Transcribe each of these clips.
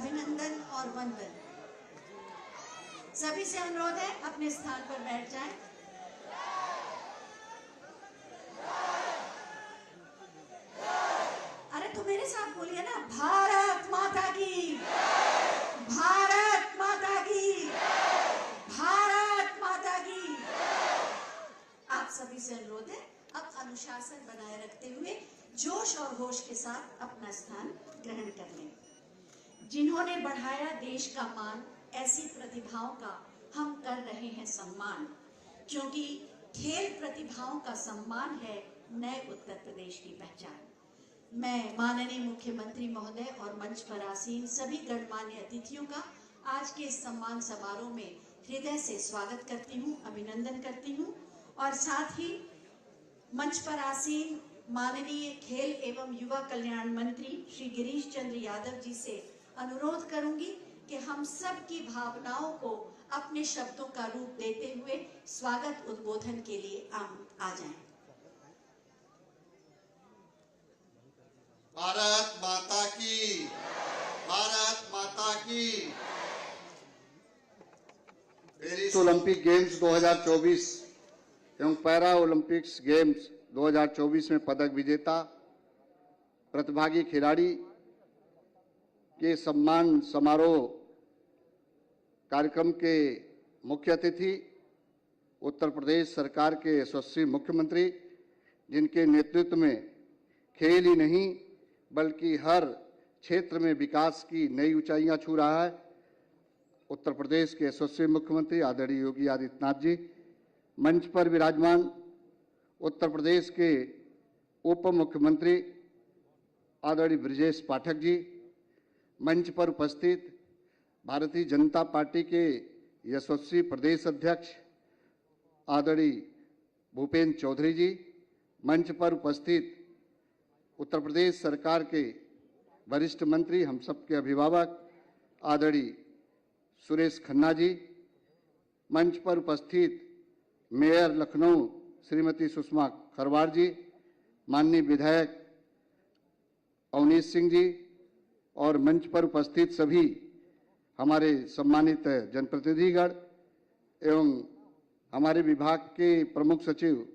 अभिनंदन और वंदन। सभी से अनुरोध है अपने स्थान पर बैठ जाएं। अरे तो मेरे साथ बोलिए ना, भारत माता की, भारत माता की, भारत माता की। आप सभी से अनुरोध है अब अनुशासन बनाए रखते हुए जोश और होश के साथ अपना स्थान ग्रहण कर लें। जिन्होंने बढ़ाया देश का मान, ऐसी प्रतिभाओं का हम कर रहे हैं सम्मान, क्योंकि खेल प्रतिभाओं का सम्मान है नए उत्तर प्रदेश की पहचान। मैं माननीय मुख्यमंत्री महोदय और मंच पर आसीन सभी गणमान्य अतिथियों का आज के इस सम्मान समारोह में हृदय से स्वागत करती हूँ, अभिनंदन करती हूँ। और साथ ही मंच पर आसीन माननीय खेल एवं युवा कल्याण मंत्री श्री गिरीश चंद्र यादव जी से अनुरोध करूंगी कि हम सब की भावनाओं को अपने शब्दों का रूप देते हुए स्वागत उद्बोधन के लिए आ जाएं। भारत माता की, भारत माता की। पेरिस ओलंपिक गेम्स 2024 एवं पैरा ओलंपिक्स गेम्स 2024 में पदक विजेता प्रतिभागी खिलाड़ी के सम्मान समारोह कार्यक्रम के मुख्य अतिथि उत्तर प्रदेश सरकार के यशस्वी मुख्यमंत्री, जिनके नेतृत्व में खेल ही नहीं बल्कि हर क्षेत्र में विकास की नई ऊंचाइयां छू रहा है, उत्तर प्रदेश के यशस्वी मुख्यमंत्री आदरणीय योगी आदित्यनाथ जी। मंच पर विराजमान उत्तर प्रदेश के उप मुख्यमंत्री आदरणीय ब्रजेश पाठक जी, मंच पर उपस्थित भारतीय जनता पार्टी के यशस्वी प्रदेश अध्यक्ष आदरणीय भूपेंद्र चौधरी जी, मंच पर उपस्थित उत्तर प्रदेश सरकार के वरिष्ठ मंत्री, हम सबके अभिभावक आदरणीय सुरेश खन्ना जी, मंच पर उपस्थित मेयर लखनऊ श्रीमती सुषमा खरवार जी, माननीय विधायक अवनीश सिंह जी और मंच पर उपस्थित सभी हमारे सम्मानित जनप्रतिनिधिगण एवं हमारे विभाग के प्रमुख सचिव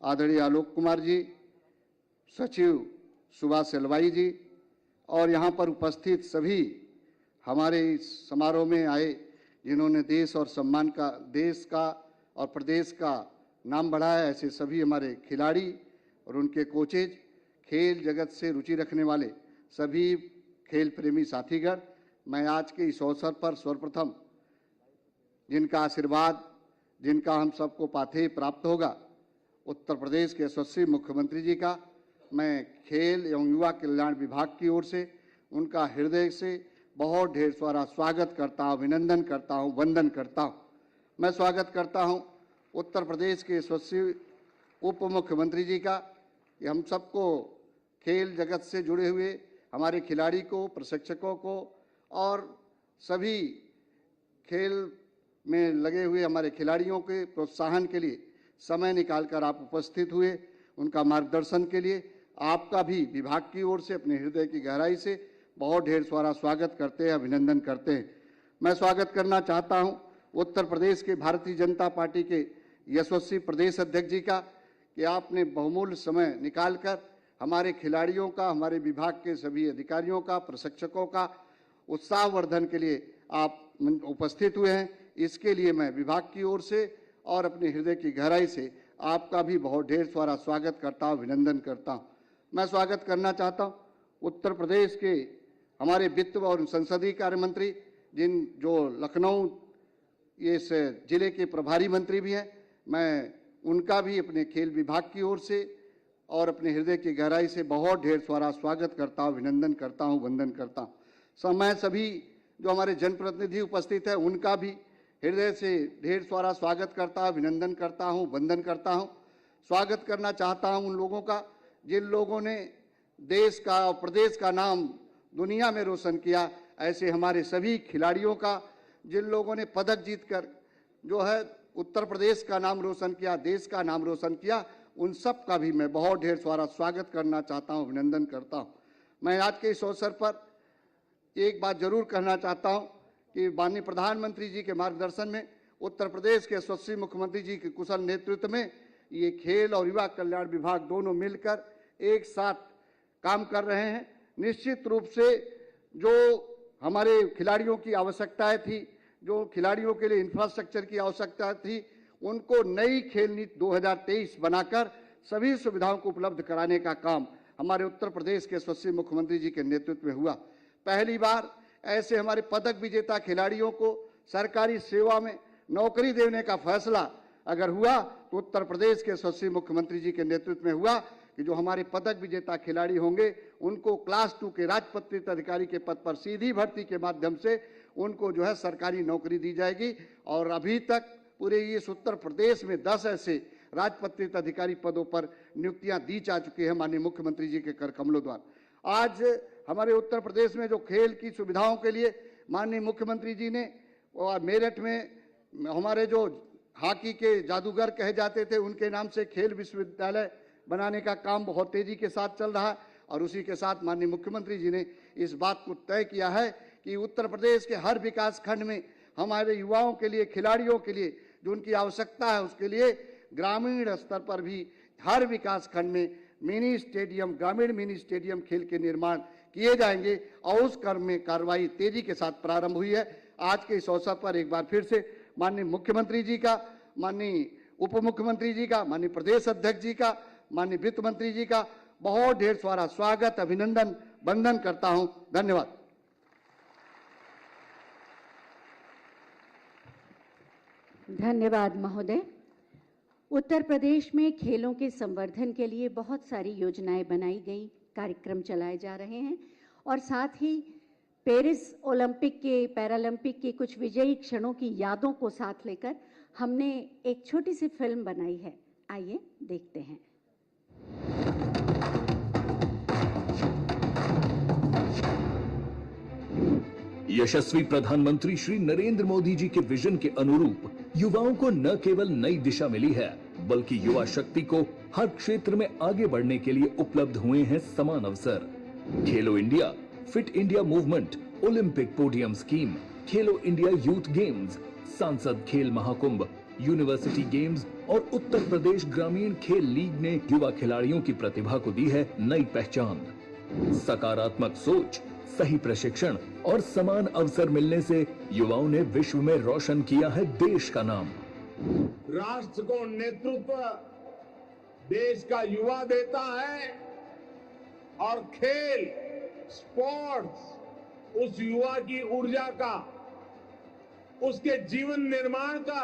आदरणीय आलोक कुमार जी, सचिव सुभाष एलवाई जी और यहाँ पर उपस्थित सभी हमारे इस समारोह में आए जिन्होंने देश और सम्मान का, देश का और प्रदेश का नाम बढ़ाया, ऐसे सभी हमारे खिलाड़ी और उनके कोचेज, खेल जगत से रुचि रखने वाले सभी खेल प्रेमी साथीगण, मैं आज के इस अवसर पर सर्वप्रथम जिनका आशीर्वाद, जिनका हम सबको पाथेय प्राप्त होगा, उत्तर प्रदेश के यशस्वी मुख्यमंत्री जी का मैं खेल एवं युवा कल्याण विभाग की ओर से उनका हृदय से बहुत ढेर सारा स्वागत करता हूँ, अभिनंदन करता हूँ, वंदन करता हूँ। मैं स्वागत करता हूँ उत्तर प्रदेश के यशस्वी उप मुख्यमंत्री जी का कि हम सबको खेल जगत से जुड़े हुए हमारे खिलाड़ी को, प्रशिक्षकों को और सभी खेल में लगे हुए हमारे खिलाड़ियों के प्रोत्साहन के लिए समय निकालकर आप उपस्थित हुए, उनका मार्गदर्शन के लिए आपका भी विभाग की ओर से अपने हृदय की गहराई से बहुत ढेर सारा स्वागत करते हैं, अभिनंदन करते हैं। मैं स्वागत करना चाहता हूं उत्तर प्रदेश के भारतीय जनता पार्टी के यशस्वी प्रदेश अध्यक्ष जी का कि आपने बहुमूल्य समय निकालकर हमारे खिलाड़ियों का, हमारे विभाग के सभी अधिकारियों का, प्रशिक्षकों का उत्साहवर्धन के लिए आप उपस्थित हुए हैं। इसके लिए मैं विभाग की ओर से और अपने हृदय की गहराई से आपका भी बहुत ढेर सारा स्वागत करता हूँ, अभिनंदन करता हूँ। मैं स्वागत करना चाहता हूँ उत्तर प्रदेश के हमारे वित्त और संसदीय कार्य मंत्री, जो लखनऊ इस जिले के प्रभारी मंत्री भी हैं, मैं उनका भी अपने खेल विभाग की ओर से और अपने हृदय की गहराई से बहुत ढेर सारा स्वागत करता हूँ, अभिनंदन करता हूँ, वंदन करता हूँ। मैं सभी जो हमारे जनप्रतिनिधि उपस्थित हैं उनका भी हृदय से ढेर सारा स्वागत करता हूँ, अभिनंदन करता हूँ, वंदन करता हूँ। स्वागत करना चाहता हूँ उन लोगों का जिन लोगों ने देश का और प्रदेश का नाम दुनिया में रोशन किया, ऐसे हमारे सभी खिलाड़ियों का जिन लोगों ने पदक जीतकर जो है उत्तर प्रदेश का नाम रोशन किया, देश का नाम रोशन किया, उन सब का भी मैं बहुत ढेर सारा स्वागत करना चाहता हूं, अभिनंदन करता हूं। मैं आज के इस अवसर पर एक बात जरूर कहना चाहता हूं कि माननीय प्रधानमंत्री जी के मार्गदर्शन में, उत्तर प्रदेश के यशस्वी मुख्यमंत्री जी के कुशल नेतृत्व में ये खेल और युवा कल्याण विभाग दोनों मिलकर एक साथ काम कर रहे हैं। निश्चित रूप से जो हमारे खिलाड़ियों की आवश्यकताएं थी, जो खिलाड़ियों के लिए इंफ्रास्ट्रक्चर की आवश्यकता थी, उनको नई खेल नीति 2023 बनाकर सभी सुविधाओं को उपलब्ध कराने का काम हमारे उत्तर प्रदेश के यशस्वी मुख्यमंत्री जी के नेतृत्व में हुआ। पहली बार ऐसे हमारे पदक विजेता खिलाड़ियों को सरकारी सेवा में नौकरी देने का फैसला अगर हुआ तो उत्तर प्रदेश के यशस्वी मुख्यमंत्री जी के नेतृत्व में हुआ कि जो हमारे पदक विजेता खिलाड़ी होंगे उनको क्लास 2 के राजपत्रित अधिकारी के पद पर सीधी भर्ती के माध्यम से उनको जो है सरकारी नौकरी दी जाएगी। और अभी तक पूरे इस उत्तर प्रदेश में 10 ऐसे राजपत्रित अधिकारी पदों पर नियुक्तियां दी जा चुकी है माननीय मुख्यमंत्री जी के कर कमलों द्वारा। आज हमारे उत्तर प्रदेश में जो खेल की सुविधाओं के लिए माननीय मुख्यमंत्री जी ने, और मेरठ में हमारे जो हॉकी के जादूगर कहे जाते थे उनके नाम से खेल विश्वविद्यालय बनाने का काम बहुत तेजी के साथ चल रहा है। और उसी के साथ माननीय मुख्यमंत्री जी ने इस बात को तय किया है कि उत्तर प्रदेश के हर विकास खंड में हमारे युवाओं के लिए, खिलाड़ियों के लिए जो उनकी आवश्यकता है, उसके लिए ग्रामीण स्तर पर भी हर विकास खंड में मिनी स्टेडियम, ग्रामीण मिनी स्टेडियम खेल के निर्माण किए जाएंगे। और उस क्रम में कार्रवाई तेजी के साथ प्रारंभ हुई है। आज के इस अवसर पर एक बार फिर से माननीय मुख्यमंत्री जी का, माननीय उप मुख्यमंत्री जी का, माननीय प्रदेश अध्यक्ष जी का, माननीय वित्त मंत्री जी का बहुत ढेर सारा स्वागत, अभिनंदन, वंदन करता हूं। धन्यवाद। धन्यवाद महोदय। उत्तर प्रदेश में खेलों के संवर्धन के लिए बहुत सारी योजनाएं बनाई गई, कार्यक्रम चलाए जा रहे हैं और साथ ही पेरिस ओलंपिक के, पैरालंपिक के कुछ विजयी क्षणों की यादों को साथ लेकर हमने एक छोटी सी फिल्म बनाई है। आइए देखते हैं। यशस्वी प्रधानमंत्री श्री नरेंद्र मोदी जी के विजन के अनुरूप युवाओं को न केवल नई दिशा मिली है, बल्कि युवा शक्ति को हर क्षेत्र में आगे बढ़ने के लिए उपलब्ध हुए हैं समान अवसर। खेलो India, fit India movement, Olympic podium scheme, खेलो इंडिया यूथ गेम्स, सांसद खेल महाकुंभ, यूनिवर्सिटी गेम्स और उत्तर प्रदेश ग्रामीण खेल लीग ने युवा खिलाड़ियों की प्रतिभा को दी है नई पहचान। सकारात्मक सोच, सही प्रशिक्षण और समान अवसर मिलने से युवाओं ने विश्व में रोशन किया है देश का नाम। राष्ट्र को नेतृत्व देश का युवा देता है और खेल, स्पोर्ट्स उस युवा की ऊर्जा का, उसके जीवन निर्माण का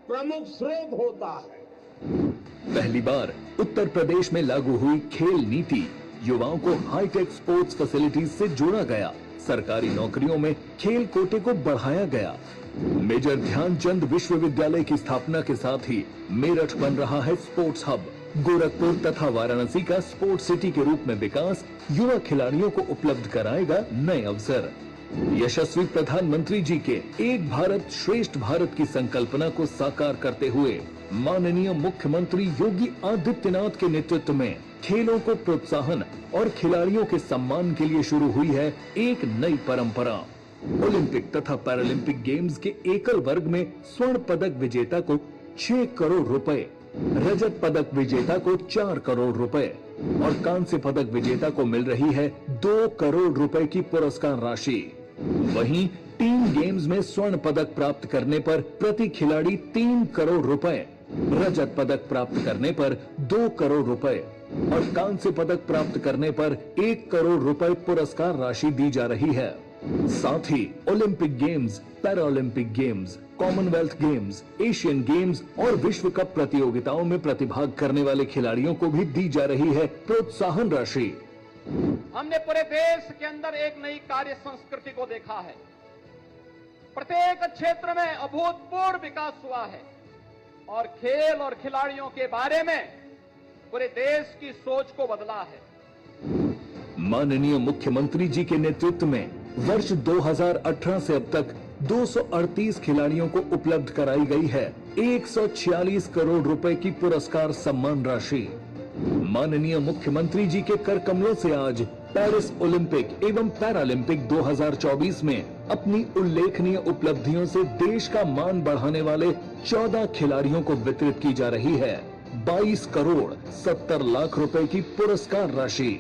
प्रमुख स्रोत होता है। पहली बार उत्तर प्रदेश में लागू हुई खेल नीति युवाओं को हाईटेक स्पोर्ट्स फैसिलिटीज से जोड़ा गया। सरकारी नौकरियों में खेल कोटे को बढ़ाया गया। मेजर ध्यानचंद विश्वविद्यालय की स्थापना के साथ ही मेरठ बन रहा है स्पोर्ट्स हब। गोरखपुर तथा वाराणसी का स्पोर्ट्स सिटी के रूप में विकास युवा खिलाड़ियों को उपलब्ध कराएगा नए अवसर। यशस्वी प्रधानमंत्री जी के एक भारत श्रेष्ठ भारत की संकल्पना को साकार करते हुए माननीय मुख्यमंत्री योगी आदित्यनाथ के नेतृत्व में खेलों को प्रोत्साहन और खिलाड़ियों के सम्मान के लिए शुरू हुई है एक नई परंपरा। ओलंपिक तथा पैरालंपिक गेम्स के एकल वर्ग में स्वर्ण पदक विजेता को 6 करोड़ रुपए, रजत पदक विजेता को 4 करोड़ रुपए और कांस्य पदक विजेता को मिल रही है 2 करोड़ रुपए की पुरस्कार राशि। वहीं टीम गेम्स में स्वर्ण पदक प्राप्त करने पर प्रति खिलाड़ी 3 करोड़ रुपए, रजत पदक प्राप्त करने पर 2 करोड़ रुपए और कांस्य पदक प्राप्त करने पर 1 करोड़ रुपए पुरस्कार राशि दी जा रही है। साथ ही Olympic games, Paralympic games, Commonwealth games, Asian games और विश्व कप प्रतियोगिताओं में प्रतिभाग करने वाले खिलाड़ियों को भी दी जा रही है प्रोत्साहन राशि। हमने पूरे देश के अंदर एक नई कार्य संस्कृति को देखा है। प्रत्येक क्षेत्र में अभूतपूर्व विकास हुआ है और खेल और खिलाड़ियों के बारे में पूरे देश की सोच को बदला है। माननीय मुख्यमंत्री जी के नेतृत्व में वर्ष 2018 से अब तक 238 खिलाड़ियों को उपलब्ध कराई गई है 146 करोड़ रुपए की पुरस्कार सम्मान राशि। माननीय मुख्यमंत्री जी के कर कमलों से आज पेरिस ओलंपिक एवं पैरालंपिक 2024 में अपनी उल्लेखनीय उपलब्धियों से देश का मान बढ़ाने वाले 14 खिलाड़ियों को वितरित की जा रही है 22 करोड़ 70 लाख रुपए की पुरस्कार राशि।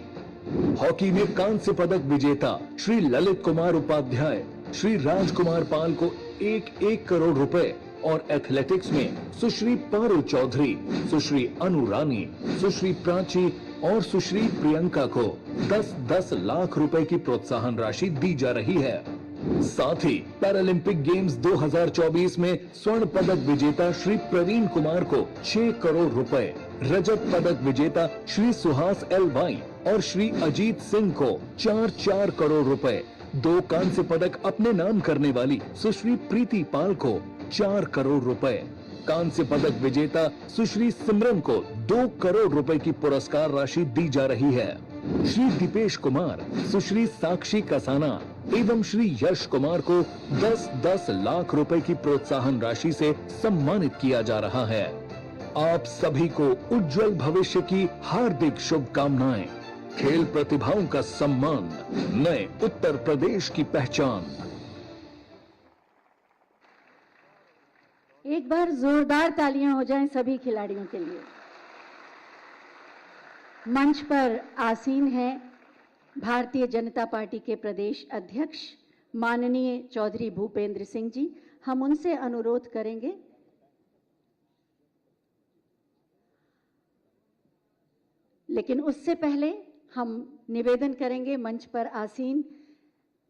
हॉकी में कांस्य पदक विजेता श्री ललित कुमार उपाध्याय, श्री राजकुमार पाल को 1 करोड़ रुपए और एथलेटिक्स में सुश्री पारुल चौधरी, सुश्री अनु रानी, सुश्री प्राची और सुश्री प्रियंका को 10-10 लाख रुपए की प्रोत्साहन राशि दी जा रही है। साथ ही पैरालंपिक गेम्स 2024 में स्वर्ण पदक विजेता श्री प्रवीण कुमार को 6 करोड़ रुपए, रजत पदक विजेता श्री सुहास एल वाई और श्री अजीत सिंह को 4-4 करोड़ रुपए, 2 कांस्य पदक अपने नाम करने वाली सुश्री प्रीति पाल को 4 करोड़ रुपए, कांस्य पदक विजेता सुश्री सिमरन को 2 करोड़ रुपए की पुरस्कार राशि दी जा रही है। श्री दीपेश कुमार, सुश्री साक्षी कसाना एवं श्री यश कुमार को 10-10 लाख रुपए की प्रोत्साहन राशि से सम्मानित किया जा रहा है। आप सभी को उज्जवल भविष्य की हार्दिक शुभकामनाएं। खेल प्रतिभाओं का सम्मान, नए उत्तर प्रदेश की पहचान। एक बार जोरदार तालियां हो जाएं सभी खिलाड़ियों के लिए। मंच पर आसीन है भारतीय जनता पार्टी के प्रदेश अध्यक्ष माननीय चौधरी भूपेंद्र सिंह जी। हम उनसे अनुरोध करेंगे लेकिन उससे पहले हम निवेदन करेंगे मंच पर आसीन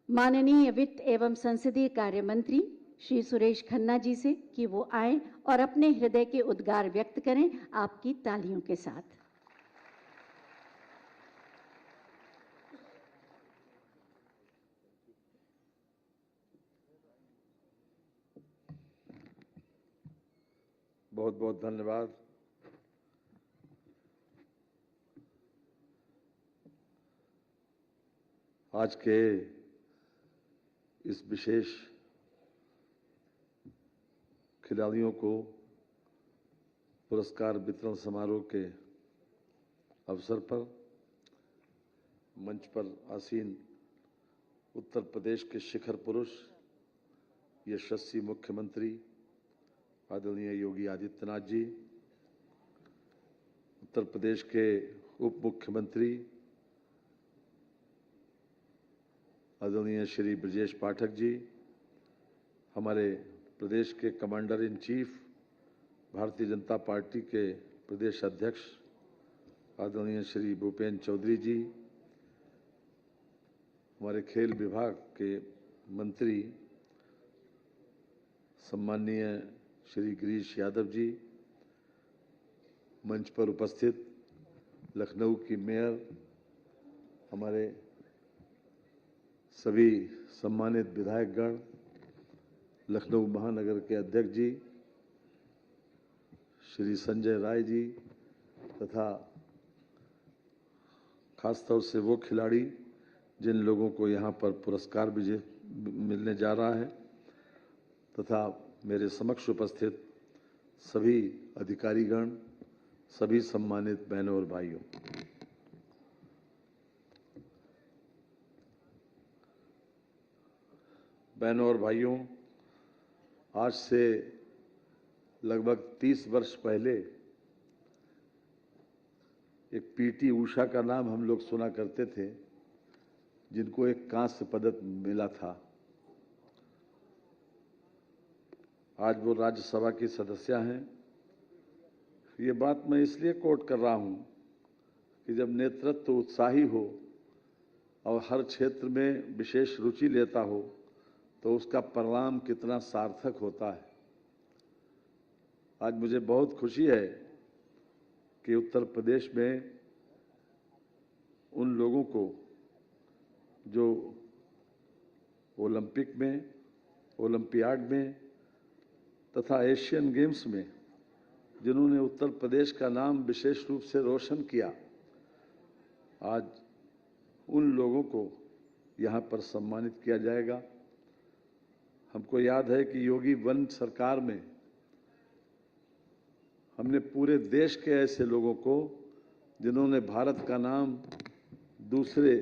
माननीय वित्त एवं संसदीय कार्य मंत्री श्री सुरेश खन्ना जी से कि वो आए और अपने हृदय के उद्गार व्यक्त करें आपकी तालियों के साथ। बहुत बहुत धन्यवाद। आज के इस विशेष खिलाड़ियों को पुरस्कार वितरण समारोह के अवसर पर मंच पर आसीन उत्तर प्रदेश के शिखर पुरुष यशस्वी मुख्यमंत्री आदरणीय योगी आदित्यनाथ जी, उत्तर प्रदेश के उप मुख्यमंत्री आदरणीय श्री ब्रजेश पाठक जी, हमारे प्रदेश के commander in chief Bharatiya Janata party के प्रदेश अध्यक्ष आदरणीय श्री भूपेंद्र चौधरी जी, हमारे खेल विभाग के मंत्री सम्माननीय श्री गिरीश यादव जी, मंच पर उपस्थित लखनऊ की मेयर, हमारे सभी सम्मानित विधायकगण, लखनऊ महानगर के अध्यक्ष जी श्री संजय राय जी तथा खासतौर से वो खिलाड़ी जिन लोगों को यहाँ पर पुरस्कार मिलने जा रहा है, तथा मेरे समक्ष उपस्थित सभी अधिकारीगण, सभी सम्मानित बहनों और भाइयों, आज से लगभग 30 वर्ष पहले एक पीटी उषा का नाम हम लोग सुना करते थे, जिनको एक कांस्य पदक मिला था। आज वो राज्यसभा की सदस्य हैं। ये बात मैं इसलिए कोट कर रहा हूं कि जब नेतृत्व उत्साही हो और हर क्षेत्र में विशेष रुचि लेता हो तो उसका परिणाम कितना सार्थक होता है। आज मुझे बहुत खुशी है कि उत्तर प्रदेश में उन लोगों को जो ओलंपिक में, ओलंपियाड में तथा एशियन गेम्स में जिन्होंने उत्तर प्रदेश का नाम विशेष रूप से रोशन किया, आज उन लोगों को यहाँ पर सम्मानित किया जाएगा। हमको याद है कि योगी वन सरकार में हमने पूरे देश के ऐसे लोगों को जिन्होंने भारत का नाम दूसरे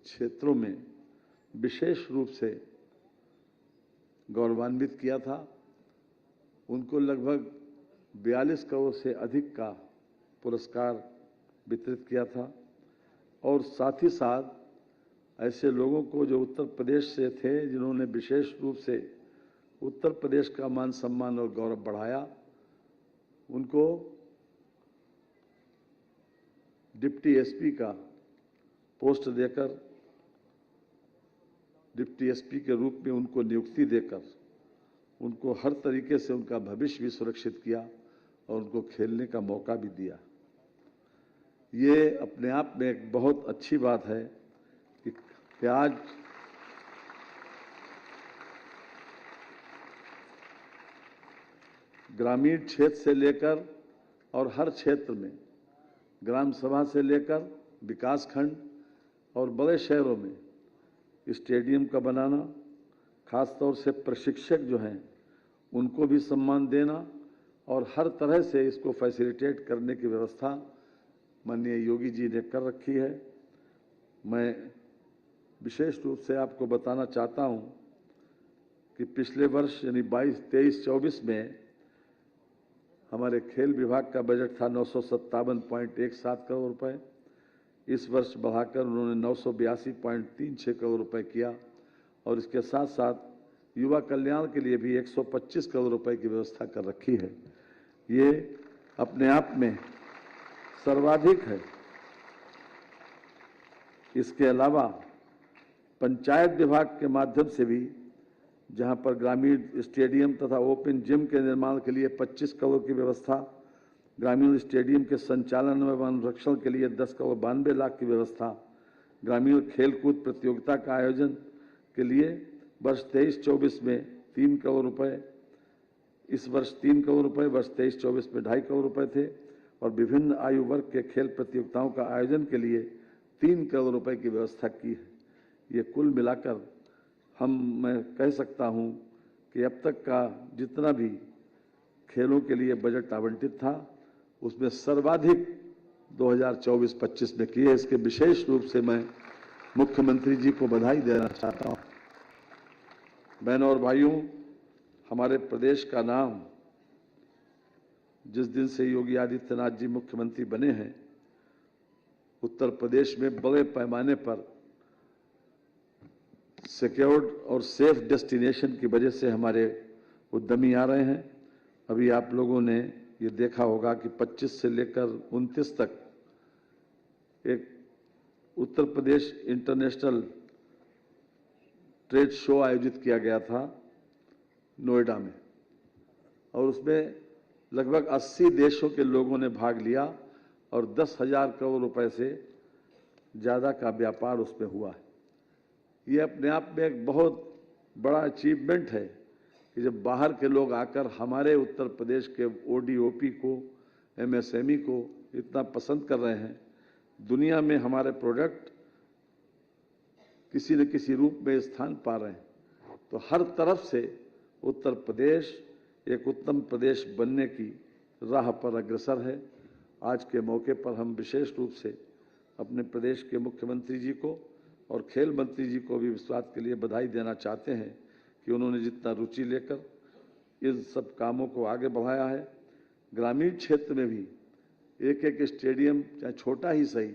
क्षेत्रों में विशेष रूप से गौरवान्वित किया था। उनको लगभग 42 करोड़ से अधिक का पुरस्कार वितरित किया था और साथ ही साथ ऐसे लोगों को जो उत्तर प्रदेश से थे, जिन्होंने विशेष रूप से उत्तर प्रदेश का मान सम्मान और गौरव बढ़ाया, उनको डिप्टी एसपी का पोस्ट देकर, डिप्टी एसपी के रूप में उनको नियुक्ति देकर उनको हर तरीके से उनका भविष्य भी सुरक्षित किया और उनको खेलने का मौका भी दिया। ये अपने आप में एक बहुत अच्छी बात है कि आज ग्रामीण क्षेत्र से लेकर और हर क्षेत्र में, ग्राम सभा से लेकर विकास खंड और बड़े शहरों में स्टेडियम का बनाना, खासतौर से प्रशिक्षक जो हैं उनको भी सम्मान देना और हर तरह से इसको फैसिलिटेट करने की व्यवस्था माननीय योगी जी ने कर रखी है। मैं विशेष रूप से आपको बताना चाहता हूं कि पिछले वर्ष यानी 23-24 में हमारे खेल विभाग का बजट था 957.17 करोड़ रुपए। इस वर्ष बढ़ाकर उन्होंने 982.36 करोड़ रुपए किया और इसके साथ साथ युवा कल्याण के लिए भी 125 करोड़ रुपए की व्यवस्था कर रखी है। ये अपने आप में सर्वाधिक है। इसके अलावा पंचायत विभाग के माध्यम से भी, जहां पर ग्रामीण स्टेडियम तथा ओपन जिम के निर्माण के लिए 25 करोड़ की व्यवस्था, ग्रामीण स्टेडियम के संचालन एवं अनुरक्षण के लिए 10 करोड़ 92 लाख की व्यवस्था, ग्रामीण खेलकूद प्रतियोगिता का आयोजन के लिए वर्ष 23-24 में 3 करोड़ रुपए, इस वर्ष 3 करोड़ रुपए, वर्ष 23-24 में 2.5 करोड़ रुपए थे और विभिन्न आयु वर्ग के खेल प्रतियोगिताओं का आयोजन के लिए 3 करोड़ रुपए की व्यवस्था की है। ये कुल मिलाकर मैं कह सकता हूं कि अब तक का जितना भी खेलों के लिए बजट आवंटित था उसमें सर्वाधिक 2024-25 में किए। इसके विशेष रूप से मैं मुख्यमंत्री जी को बधाई देना चाहता हूं। बहनों और भाइयों, हमारे प्रदेश का नाम जिस दिन से योगी आदित्यनाथ जी मुख्यमंत्री बने हैं, उत्तर प्रदेश में बड़े पैमाने पर सिक्योर्ड और सेफ डेस्टिनेशन की वजह से हमारे उद्यमी आ रहे हैं। अभी आप लोगों ने ये देखा होगा कि 25 से लेकर 29 तक एक Uttar Pradesh international trade show आयोजित किया गया था नोएडा में और उसमें लगभग 80 देशों के लोगों ने भाग लिया और 10,000 करोड़ रुपए से ज़्यादा का व्यापार उसमें हुआ है। ये अपने आप में एक बहुत बड़ा अचीवमेंट है कि जब बाहर के लोग आकर हमारे उत्तर प्रदेश के ओडीओपी को, एमएसएमई को इतना पसंद कर रहे हैं। दुनिया में हमारे प्रोडक्ट किसी न किसी रूप में स्थान पा रहे हैं। तो हर तरफ से उत्तर प्रदेश एक उत्तम प्रदेश बनने की राह पर अग्रसर है। आज के मौके पर हम विशेष रूप से अपने प्रदेश के मुख्यमंत्री जी को और खेल मंत्री जी को भी इस बात के लिए बधाई देना चाहते हैं कि उन्होंने जितना रुचि लेकर इन सब कामों को आगे बढ़ाया है। ग्रामीण क्षेत्र में भी एक स्टेडियम, चाहे छोटा ही सही,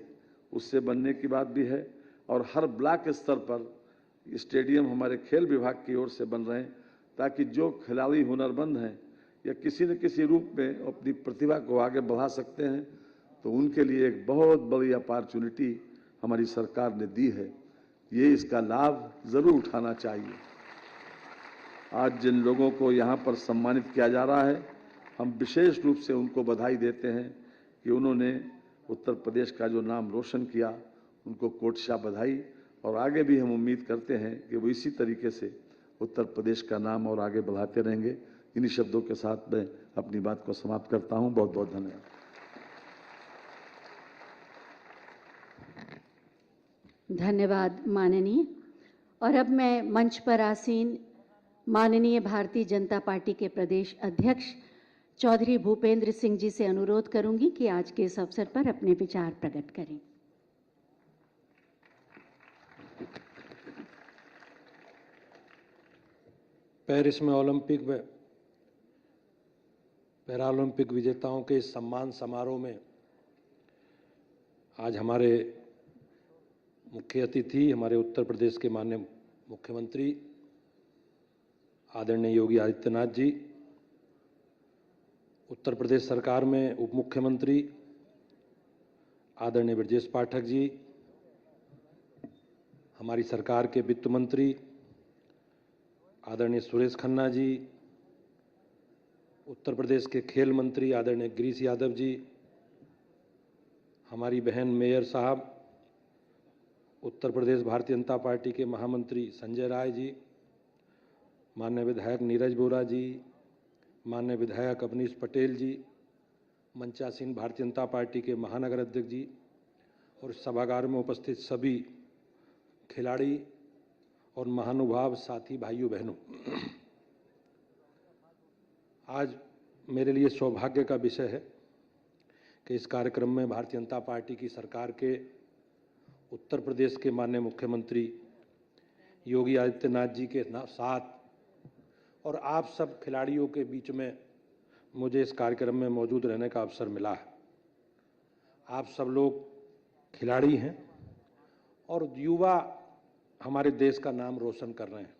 उससे बनने की बात भी है और हर ब्लॉक स्तर पर स्टेडियम हमारे खेल विभाग की ओर से बन रहे हैं ताकि जो खिलाड़ी हुनरमंद हैं या किसी न किसी रूप में अपनी प्रतिभा को आगे बढ़ा सकते हैं, तो उनके लिए एक बहुत बड़ी अपॉर्चुनिटी हमारी सरकार ने दी है। ये इसका लाभ जरूर उठाना चाहिए। आज जिन लोगों को यहाँ पर सम्मानित किया जा रहा है, हम विशेष रूप से उनको बधाई देते हैं कि उन्होंने उत्तर प्रदेश का जो नाम रोशन किया, उनको कोटशा बधाई। और आगे भी हम उम्मीद करते हैं कि वो इसी तरीके से उत्तर प्रदेश का नाम और आगे बढ़ाते रहेंगे। इन्हीं शब्दों के साथ मैं अपनी बात को समाप्त करता हूं। बहुत बहुत धन्यवाद। धन्यवाद माननीय। और अब मैं मंच पर आसीन माननीय भारतीय जनता पार्टी के प्रदेश अध्यक्ष चौधरी भूपेंद्र सिंह जी से अनुरोध करूंगी कि आज के इस अवसर पर अपने विचार प्रकट करें। पेरिस में ओलंपिक व पैरालंपिक विजेताओं के इस सम्मान समारोह में आज हमारे मुख्य अतिथि हमारे उत्तर प्रदेश के माननीय मुख्यमंत्री आदरणीय योगी आदित्यनाथ जी, उत्तर प्रदेश सरकार में उप मुख्यमंत्री आदरणीय ब्रजेश पाठक जी, हमारी सरकार के वित्त मंत्री आदरणीय सुरेश खन्ना जी, उत्तर प्रदेश के खेल मंत्री आदरणीय गिरीश यादव जी, हमारी बहन मेयर साहब, उत्तर प्रदेश भारतीय जनता पार्टी के महामंत्री संजय राय जी, माननीय विधायक नीरज बोरा जी, माननीय विधायक अवनीश पटेल जी, मंचासीन भारतीय जनता पार्टी के महानगर अध्यक्ष जी और सभागार में उपस्थित सभी खिलाड़ी और महानुभाव साथी भाइयों बहनों, आज मेरे लिए सौभाग्य का विषय है कि इस कार्यक्रम में भारतीय जनता पार्टी की सरकार के उत्तर प्रदेश के माननीय मुख्यमंत्री योगी आदित्यनाथ जी के साथ और आप सब खिलाड़ियों के बीच में मुझे इस कार्यक्रम में मौजूद रहने का अवसर मिला है। आप सब लोग खिलाड़ी हैं और युवा हमारे देश का नाम रोशन कर रहे हैं।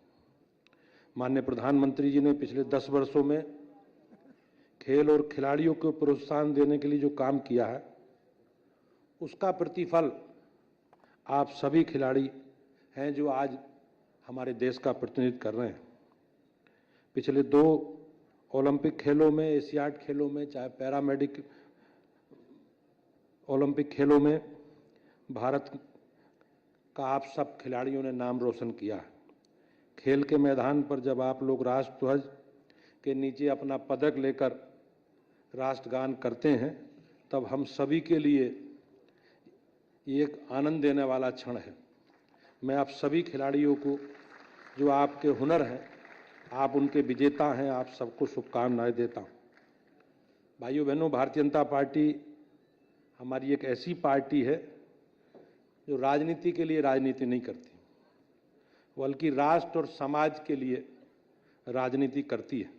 माननीय प्रधानमंत्री जी ने पिछले 10 वर्षों में खेल और खिलाड़ियों को प्रोत्साहन देने के लिए जो काम किया है, उसका प्रतिफल आप सभी खिलाड़ी हैं जो आज हमारे देश का प्रतिनिधित्व कर रहे हैं। पिछले 2 ओलंपिक खेलों में, एशियाड खेलों में, चाहे पैरामेडिक ओलंपिक खेलों में भारत का आप सब खिलाड़ियों ने नाम रोशन किया है। खेल के मैदान पर जब आप लोग राष्ट्रध्वज के नीचे अपना पदक लेकर राष्ट्रगान करते हैं, तब हम सभी के लिए ये एक आनंद देने वाला क्षण है। मैं आप सभी खिलाड़ियों को, जो आपके हुनर हैं, आप उनके विजेता हैं, आप सबको शुभकामनाएं देता हूं। भाइयों बहनों, भारतीय जनता पार्टी हमारी एक ऐसी पार्टी है जो राजनीति के लिए राजनीति नहीं करती, बल्कि राष्ट्र और समाज के लिए राजनीति करती है।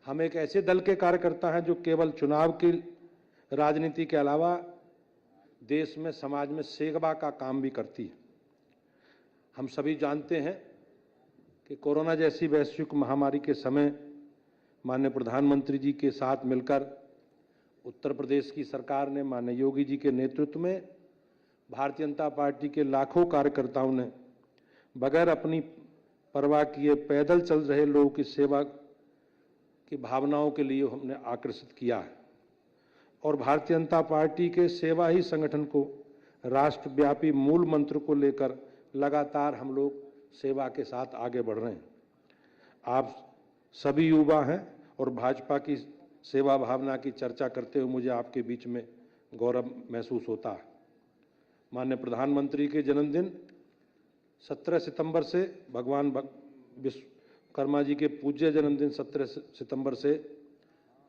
हम एक ऐसे दल के कार्यकर्ता हैं जो केवल चुनाव की राजनीति के अलावा देश में, समाज में सेवा का काम भी करती है। हम सभी जानते हैं कि कोरोना जैसी वैश्विक महामारी के समय माननीय प्रधानमंत्री जी के साथ मिलकर उत्तर प्रदेश की सरकार ने माननीय योगी जी के नेतृत्व में भारतीय जनता पार्टी के लाखों कार्यकर्ताओं ने बगैर अपनी परवाह किए पैदल चल रहे लोगों की सेवा की भावनाओं के लिए हमने आकर्षित किया है और भारतीय जनता पार्टी के सेवा ही संगठन को राष्ट्रव्यापी मूल मंत्र को लेकर लगातार हम लोग सेवा के साथ आगे बढ़ रहे हैं। आप सभी युवा हैं और भाजपा की सेवा भावना की चर्चा करते हुए मुझे आपके बीच में गौरव महसूस होता है। माननीय प्रधानमंत्री के जन्मदिन 17 सितंबर से भगवान विश्वकर्मा जी के पूज्य जन्मदिन 17 सितंबर से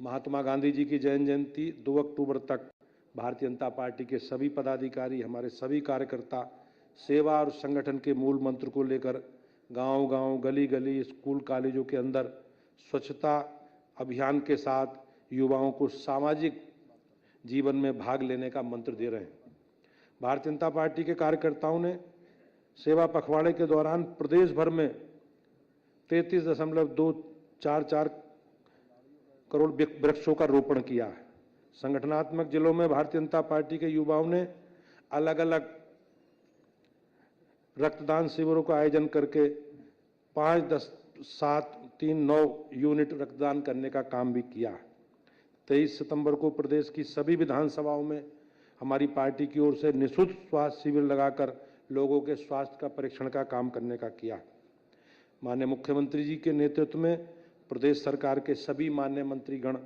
महात्मा गांधी जी की जयंती 2 अक्टूबर तक भारतीय जनता पार्टी के सभी पदाधिकारी, हमारे सभी कार्यकर्ता सेवा और संगठन के मूल मंत्र को लेकर गांव-गांव, गली-गली, स्कूल कॉलेजों के अंदर स्वच्छता अभियान के साथ युवाओं को सामाजिक जीवन में भाग लेने का मंत्र दे रहे हैं। भारतीय जनता पार्टी के कार्यकर्ताओं ने सेवा पखवाड़े के दौरान प्रदेश भर में 33.244 करोड़ वृक्षों का रोपण किया है। संगठनात्मक जिलों में भारतीय जनता पार्टी के युवाओं ने अलग अलग रक्तदान शिविरों का आयोजन करके 5.739 यूनिट रक्तदान करने का काम भी किया है। 23 सितंबर को प्रदेश की सभी विधानसभाओं में हमारी पार्टी की ओर से निःशुल्क स्वास्थ्य शिविर लगाकर लोगों के स्वास्थ्य का परीक्षण का काम करने का किया। माननीय मुख्यमंत्री जी के नेतृत्व में प्रदेश सरकार के सभी माननीय मंत्रीगण,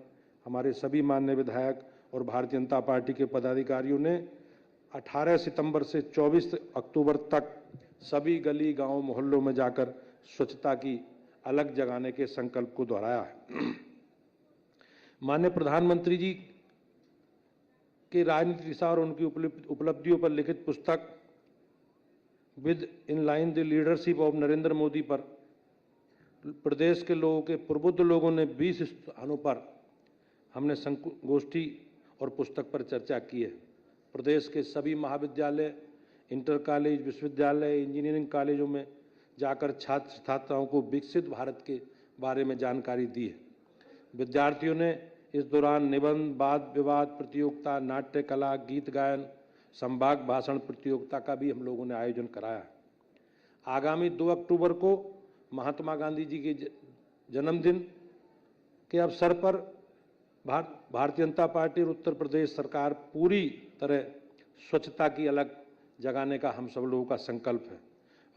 हमारे सभी माननीय विधायक और भारतीय जनता पार्टी के पदाधिकारियों ने 18 सितंबर से 24 अक्टूबर तक सभी गली, गांव, मोहल्लों में जाकर स्वच्छता की अलग जगाने के संकल्प को दोहराया है। माननीय प्रधानमंत्री जी के राजनीति दिशा और उनकी उपलब्धियों पर लिखित पुस्तक with in line the leadership of Narendra Modi पर प्रदेश के लोगों के प्रबुद्ध लोगों ने 20 स्थानों पर हमने संगोष्ठी और पुस्तक पर चर्चा की है। प्रदेश के सभी महाविद्यालय, इंटर कॉलेज, विश्वविद्यालय, इंजीनियरिंग कॉलेजों में जाकर छात्र छात्राओं को विकसित भारत के बारे में जानकारी दी है। विद्यार्थियों ने इस दौरान निबंध, वाद विवाद प्रतियोगिता, नाट्य कला, गीत गायन, संवाद भाषण प्रतियोगिता का भी हम लोगों ने आयोजन कराया। आगामी 2 अक्टूबर को महात्मा गांधी जी के जन्मदिन के अवसर पर भारतीय जनता पार्टी और उत्तर प्रदेश सरकार पूरी तरह स्वच्छता की अलग जगाने का हम सब लोगों का संकल्प है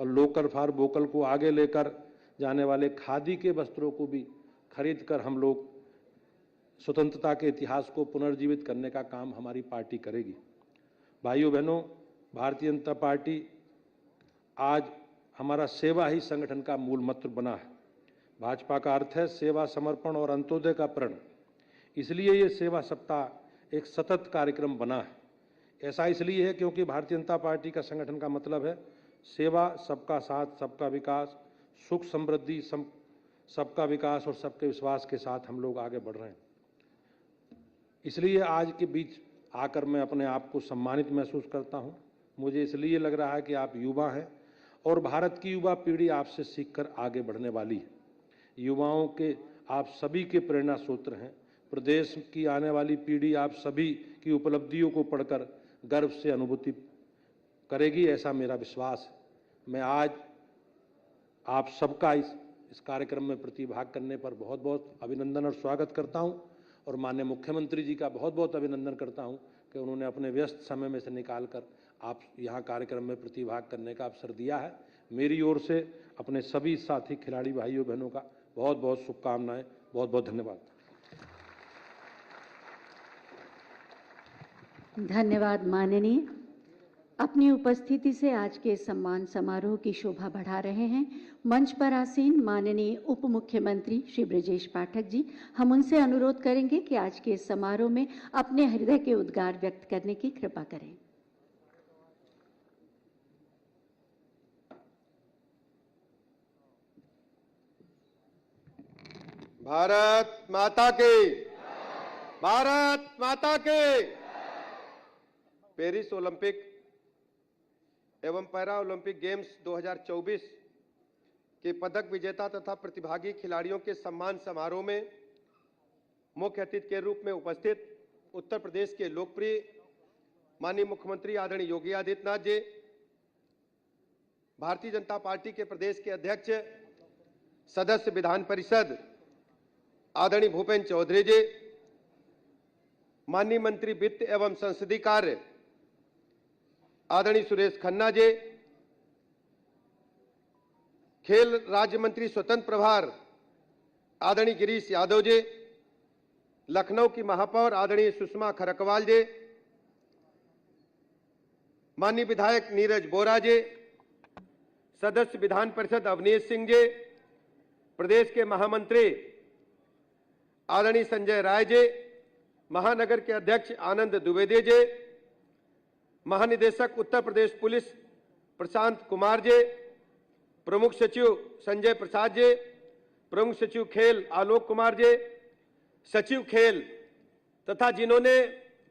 और लोकल फॉर वोकल को आगे लेकर जाने वाले खादी के वस्त्रों को भी खरीद कर हम लोग स्वतंत्रता के इतिहास को पुनर्जीवित करने का काम हमारी पार्टी करेगी। भाइयों बहनों, भारतीय जनता पार्टी आज हमारा सेवा ही संगठन का मूल मंत्र बना है। भाजपा का अर्थ है सेवा, समर्पण और अंत्योदय का प्रण। इसलिए ये सेवा सप्ताह एक सतत कार्यक्रम बना है। ऐसा इसलिए है क्योंकि भारतीय जनता पार्टी का संगठन का मतलब है सेवा, सबका साथ, सबका विकास, सुख समृद्धि, सबका विकास और सबके विश्वास के साथ हम लोग आगे बढ़ रहे हैं। इसलिए आज के बीच आकर मैं अपने आप को सम्मानित महसूस करता हूं। मुझे इसलिए लग रहा है कि आप युवा हैं और भारत की युवा पीढ़ी आपसे सीखकर आगे बढ़ने वाली है। युवाओं के आप सभी के प्रेरणा सूत्र हैं। प्रदेश की आने वाली पीढ़ी आप सभी की उपलब्धियों को पढ़कर गर्व से अनुभूति करेगी, ऐसा मेरा विश्वास है। मैं आज आप सबका इस कार्यक्रम में प्रतिभाग करने पर बहुत बहुत अभिनंदन और स्वागत करता हूं और माननीय मुख्यमंत्री जी का बहुत बहुत अभिनंदन करता हूं कि उन्होंने अपने व्यस्त समय में से निकालकर आप यहाँ कार्यक्रम में प्रतिभाग करने का अवसर दिया है। मेरी ओर से अपने सभी साथी खिलाड़ी भाइयों बहनों का बहुत बहुत शुभकामनाएं, बहुत बहुत धन्यवाद। धन्यवाद माननीय। अपनी उपस्थिति से आज के सम्मान समारोह की शोभा बढ़ा रहे हैं मंच पर आसीन माननीय उप मुख्यमंत्री श्री ब्रजेश पाठक जी। हम उनसे अनुरोध करेंगे कि आज के समारोह में अपने हृदय के उद्गार व्यक्त करने की कृपा करें। भारत माता की, भारत माता की। पेरिस ओलंपिक एवं पैरा ओलंपिक गेम्स 2024 के पदक विजेता तथा प्रतिभागी खिलाड़ियों के सम्मान समारोह में मुख्य अतिथि के रूप में उपस्थित उत्तर प्रदेश के लोकप्रिय माननीय मुख्यमंत्री आदरणीय योगी आदित्यनाथ जी, भारतीय जनता पार्टी के प्रदेश के अध्यक्ष सदस्य विधान परिषद आदरणीय भूपेन्द्र चौधरी जी, माननीय मंत्री वित्त एवं संसदीय कार्य आदरणीय सुरेश खन्ना जी, खेल राज्य मंत्री स्वतंत्र प्रभार आदरणीय गिरीश यादव जी, लखनऊ की महापौर आदरणीय सुषमा खरकवाल जी, माननीय विधायक नीरज बोरा जी, सदस्य विधान परिषद अवनीश सिंह जी, प्रदेश के महामंत्री आदरणीय संजय राय जी, महानगर के अध्यक्ष आनंद द्विवेदी जी, महानिदेशक उत्तर प्रदेश पुलिस प्रशांत कुमार जी, प्रमुख सचिव संजय प्रसाद जी, प्रमुख सचिव खेल आलोक कुमार जी, सचिव खेल तथा जिन्होंने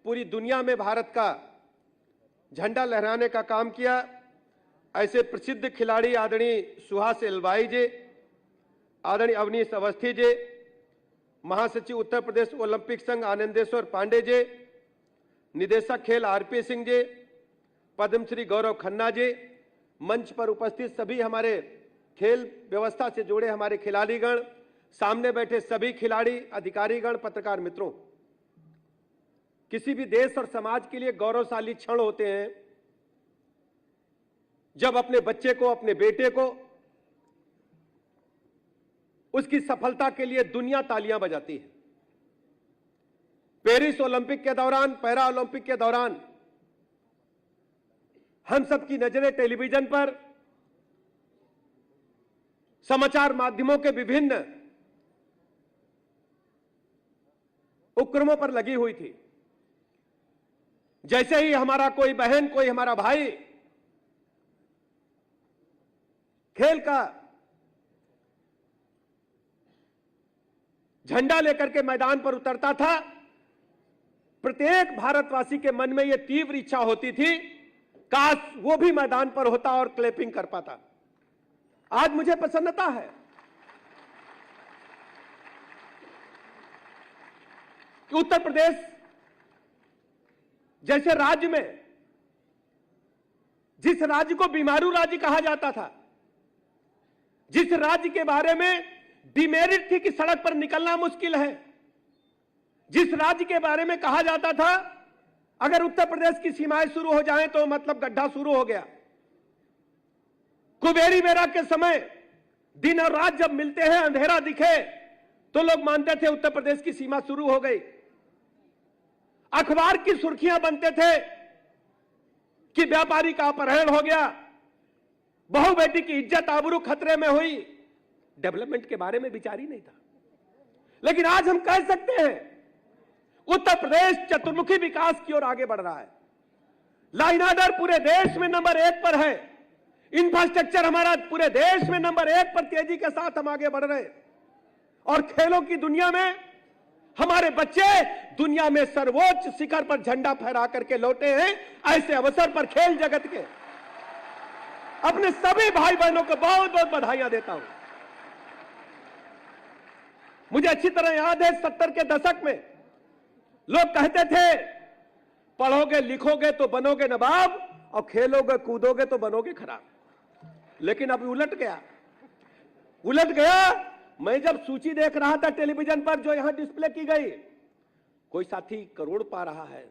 पूरी दुनिया में भारत का झंडा लहराने का काम किया, ऐसे प्रसिद्ध खिलाड़ी आदरणीय सुहास एलवाई जी, आदरणीय अवनीश अवस्थी जी, महासचिव उत्तर प्रदेश ओलंपिक संघ आनंदेश्वर पांडे जी, निदेशक खेल आरपी सिंह जी, पद्मश्री गौरव खन्ना जी, मंच पर उपस्थित सभी हमारे खेल व्यवस्था से जुड़े हमारे खिलाड़ीगण, सामने बैठे सभी खिलाड़ी, अधिकारीगण, पत्रकार मित्रों, किसी भी देश और समाज के लिए गौरवशाली क्षण होते हैं जब अपने बच्चे को, अपने बेटे को उसकी सफलता के लिए दुनिया तालियां बजाती है। पेरिस ओलंपिक के दौरान, पैरा ओलंपिक के दौरान हम सब की नजरें टेलीविजन पर, समाचार माध्यमों के विभिन्न उपक्रमों पर लगी हुई थी। जैसे ही हमारा कोई बहन, कोई हमारा भाई खेल का झंडा लेकर के मैदान पर उतरता था, प्रत्येक भारतवासी के मन में यह तीव्र इच्छा होती थी, काश वो भी मैदान पर होता और क्लैपिंग कर पाता। आज मुझे प्रसन्नता है कि उत्तर प्रदेश जैसे राज्य में, जिस राज्य को बीमारू राज्य कहा जाता था, जिस राज्य के बारे में डिमेरिट थी कि सड़क पर निकलना मुश्किल है, जिस राज्य के बारे में कहा जाता था अगर उत्तर प्रदेश की सीमाएं शुरू हो जाएं तो मतलब गड्ढा शुरू हो गया। कुबेरी मेला के समय दिन और रात जब मिलते हैं, अंधेरा दिखे तो लोग मानते थे उत्तर प्रदेश की सीमा शुरू हो गई। अखबार की सुर्खियां बनते थे कि व्यापारी का अपहरण हो गया, बहू बेटी की इज्जत आबरू खतरे में हुई। डेवलपमेंट के बारे में विचार ही नहीं था। लेकिन आज हम कह सकते हैं उत्तर प्रदेश चतुर्मुखी विकास की ओर आगे बढ़ रहा है। लाइन ऑर्डर पूरे देश में नंबर 1 पर है, इंफ्रास्ट्रक्चर हमारा पूरे देश में नंबर 1 पर तेजी के साथ हम आगे बढ़ रहे हैं। और खेलों की दुनिया में हमारे बच्चे दुनिया में सर्वोच्च शिखर पर झंडा फहरा करके लौटे हैं। ऐसे अवसर पर खेल जगत के अपने सभी भाई बहनों को बहुत बहुत बधाइयां देता हूं। मुझे अच्छी तरह याद है 70 के दशक में लोग कहते थे पढ़ोगे लिखोगे तो बनोगे नवाब और खेलोगे कूदोगे तो बनोगे खराब। लेकिन अब उलट गया। मैं जब सूची देख रहा था टेलीविजन पर जो यहां डिस्प्ले की गई, कोई साथी करोड़ पा रहा है,